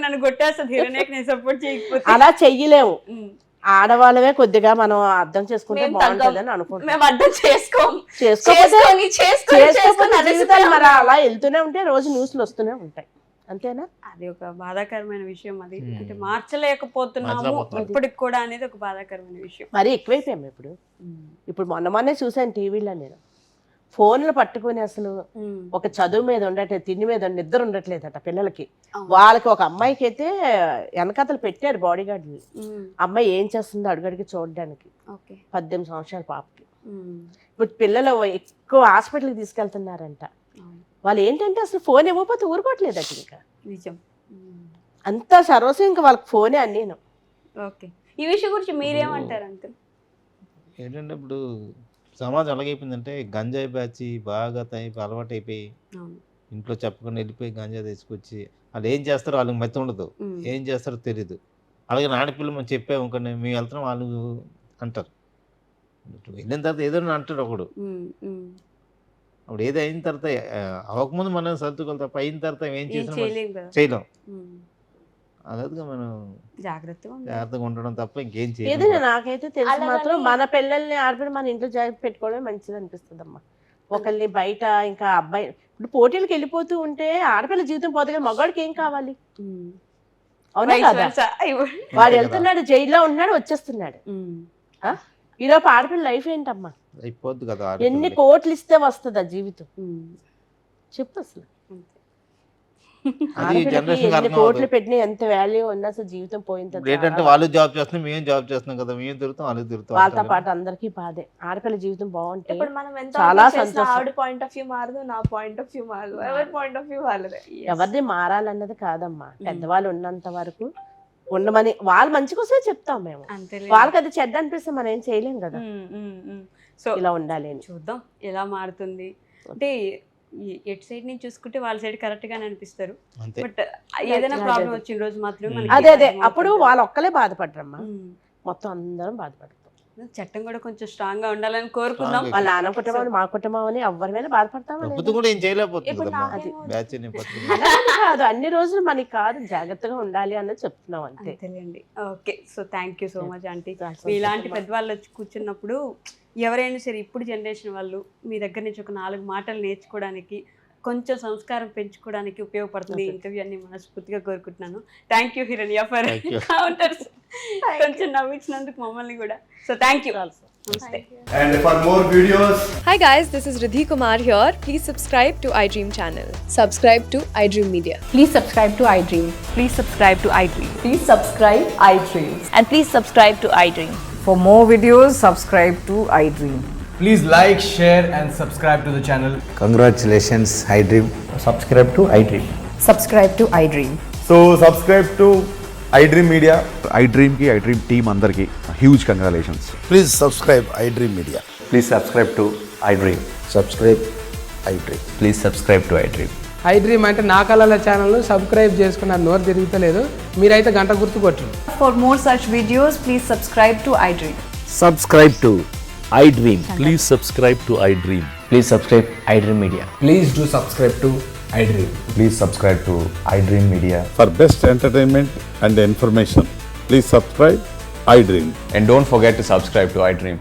నన్ను కొట్టేస్తుంది, హీరోయిన్ నేను సపోర్ట్ చేయకపోతే అలా చెయ్యలేము. ఆడవాళ్ళమే కొద్దిగా మనం అర్థం చేసుకుంటే బాగుంటుందని అనుకుంటున్నాం. మేము అర్థం చేసుకోకపోతే జీవితాలు మరి అలా వెళ్తూనే ఉంటే రోజు న్యూస్లు వస్తూనే ఉంటాయి. అంతేనా? అది ఒక బాధాకరమైన విషయం. అది అంటే మార్చలేకపోతున్నాము మార్చలేకపోతున్నాం. ఇప్పటికి కూడా అనేది ఒక బాధాకరమైన విషయం. మరి ఎక్కువైపోయాము ఇప్పుడు మొన్ననే చూసాను టీవీలో నేను, ఫోన్లు పట్టుకుని అసలు ఒక చదువు మీద ఉండట్లేదు, తిండి మీద నిద్ర ఉండట్లేదట పిల్లలకి. వాళ్ళకి ఒక అమ్మాయికి అయితే వెనకతలు పెట్టారు బాడీ గార్డులు, అమ్మాయి ఏం చేస్తుందో అడుగడికి చూడడానికి. 18 సంవత్సరాల పాపకి. ఇప్పుడు పిల్లలు ఎక్కువ హాస్పిటల్కి తీసుకెళ్తున్నారంట. వాళ్ళు ఏంటంటే అసలు ఫోన్ ఇవ్వకపోతే ఊరుకోవట్లేదట. ఇంకా నిజం. అంతా సర్వస్వం ఇంకా వాళ్ళకి ఫోనే అన్నీను. ఓకే, ఈ విషయం గురించి మీరేమంటారు అంకుల్? ఏంటంటే ఇప్పుడు సమాజం ఎలాగైపోయిందంటే గంజాయి బ్యాచ్ బాగా అలవాటు అయిపోయి ఇంట్లో చెప్పకుండా వెళ్ళిపోయి గంజాయి తీసుకొచ్చి వాళ్ళు ఏం చేస్తారో వాళ్ళకి మెత్త ఉండదు, ఏం చేస్తారో తెలీదు. అలాగే ఆడపిల్ల మనం చెప్పాము అనుకోండి, మేము వెళ్తున్నాం వాళ్ళు అంటారు, వెళ్ళిన తర్వాత ఏదో అంటాడు ఒకడు. అప్పుడు ఏదో అయిన తర్వాత అవ్వకముందు మనం సర్దుకోవాలి తప్ప అయిన తర్వాత ఏం చేసినా చేయలేం. అలాగే మనం జాగ్రత్తగా ఉండడం తప్ప ఇంకేం చేయలేదు. ఏదైనా నాకైతే తెలిసి మాత్రం మన పిల్లల్ని ఆడపిల్ల మన ఇంట్లో జాగ్రత్త పెట్టుకోవడమే మంచిది అనిపిస్తుంది అమ్మా. ఒకరిని బయట ఇంకా అబ్బాయి ఇప్పుడు పోటీలకు వెళ్ళిపోతూ ఉంటే ఆడపిల్ల జీవితం పోతే కానీ మగవాడికి ఏం కావాలి? అవునా కదా? వాడు వెళ్తున్నాడు, జైల్లో ఉంటున్నాడు, వచ్చేస్తున్నాడు. ఈలోపు ఆడపిల్ల లైఫ్ ఏంటమ్మా? అయిపోద్ది కదా. ఎన్ని కోట్లు ఇస్తే వస్తుంది ఆ జీవితం? చెప్పు అసలు. ఎన్ని కోట్లు పెట్టినా ఎంత వాల్యూ ఉన్నా అసలు జీవితం పోయింది. ఏంటంటే వాళ్ళు జాబ్ చేస్తున్నాం, మేము జాబ్ చేస్తున్నాం కదా, మేము తిరుగుతాం వాళ్ళు తిరుగుతాం. వాళ్ళతో పాటు అందరికీ బాధే. ఆడపిల్ల జీవితం బాగుంటే చాలా సంతోషం. ఆవిడ పాయింట్ ఆఫ్ వ్యూ మారదు, నా పాయింట్ ఆఫ్ వ్యూ మారదు, ఎవరి పాయింట్ ఆఫ్ వ్యూ వాళ్ళదే. ఎవరిది మారాలన్నది కాదమ్మా, పెద్దవాళ్ళు ఉన్నంత వరకు ఉండమని వాళ్ళ మంచి కోసమే చెప్తాం మేము. వాళ్ళకి అది చెడ్డ అనిపిస్తే మనం ఏం చేయలేం కదా. సో ఇలా ఉండాలి అని చూద్దాం ఎలా మారుతుంది. అంటే ఎటు సైడ్ నుంచి చూసుకుంటే వాళ్ళ సైడ్ కరెక్ట్ గానే అనిపిస్తారు, బట్ ఏదైనా ప్రాబ్లం వచ్చిన రోజు మాత్రం అదే అప్పుడు వాళ్ళు ఒక్కలే బాధపడరమ్మా, మొత్తం అందరం బాధపడతాం. చట్టం కూడా కొంచెం స్ట్రాంగ్ గా ఉండాలని కోరుకుందాం. వాళ్ళ నాన్న కుటుంబం మా కుటుంబం అని ఎవరి మీద బాధపడతాం కాదు. అన్ని రోజులు మనకి కాదు, జాగ్రత్తగా ఉండాలి అన్నది చెప్తున్నాం అంతే. తెలియండి. Okay, so thank you so much aunty. ఇలాంటి పెద్దవాళ్ళు వచ్చి కూర్చున్నప్పుడు ఎవరైనా సరే ఇప్పుడు జనరేషన్ వాళ్ళు మీ దగ్గర నుంచి ఒక 4 మాటలు నేర్చుకోవడానికి, కొంచెం సంస్కారం పెంచుకోవడానికి ఉపయోగపడుతుంది ఇంటర్వ్యూ అని మనస్ఫూర్తిగా కోరుకుంటున్నాను. థ్యాంక్ యూ హిరణ్య ఫర్ కౌంటర్స్, కొంచెం నవ్వించినందుకు మమ్మల్ని కూడా. So thank you. And for more videos, Hi guys, this is Ridhi Kumar here. Please subscribe to iDream channel. Subscribe to iDream Media. Please subscribe to iDream. Please subscribe to iDream. Please subscribe iDream. And please subscribe to iDream. For more videos, subscribe to iDream. please like, share and subscribe to the channel. Congratulations, iDream. Subscribe to iDream. Subscribe to iDream. So subscribe to iDream Media. iDream team andarki huge congratulations. Please subscribe iDream Media. Please subscribe to iDream. Subscribe iDream. Please subscribe to iDream. iDream అంటే నా కళల channel subscribe చేసుకున్న నోరు తిరుగుతలేదు, మీరైతే గంట గుర్తు కొట్టండి. For more such videos, please subscribe to iDream. Subscribe to iDream. Please subscribe to iDream. Please subscribe iDream Media. Please do subscribe to iDream. Please subscribe to iDream Media. For best entertainment and information, please subscribe iDream. And don't forget to subscribe to iDream.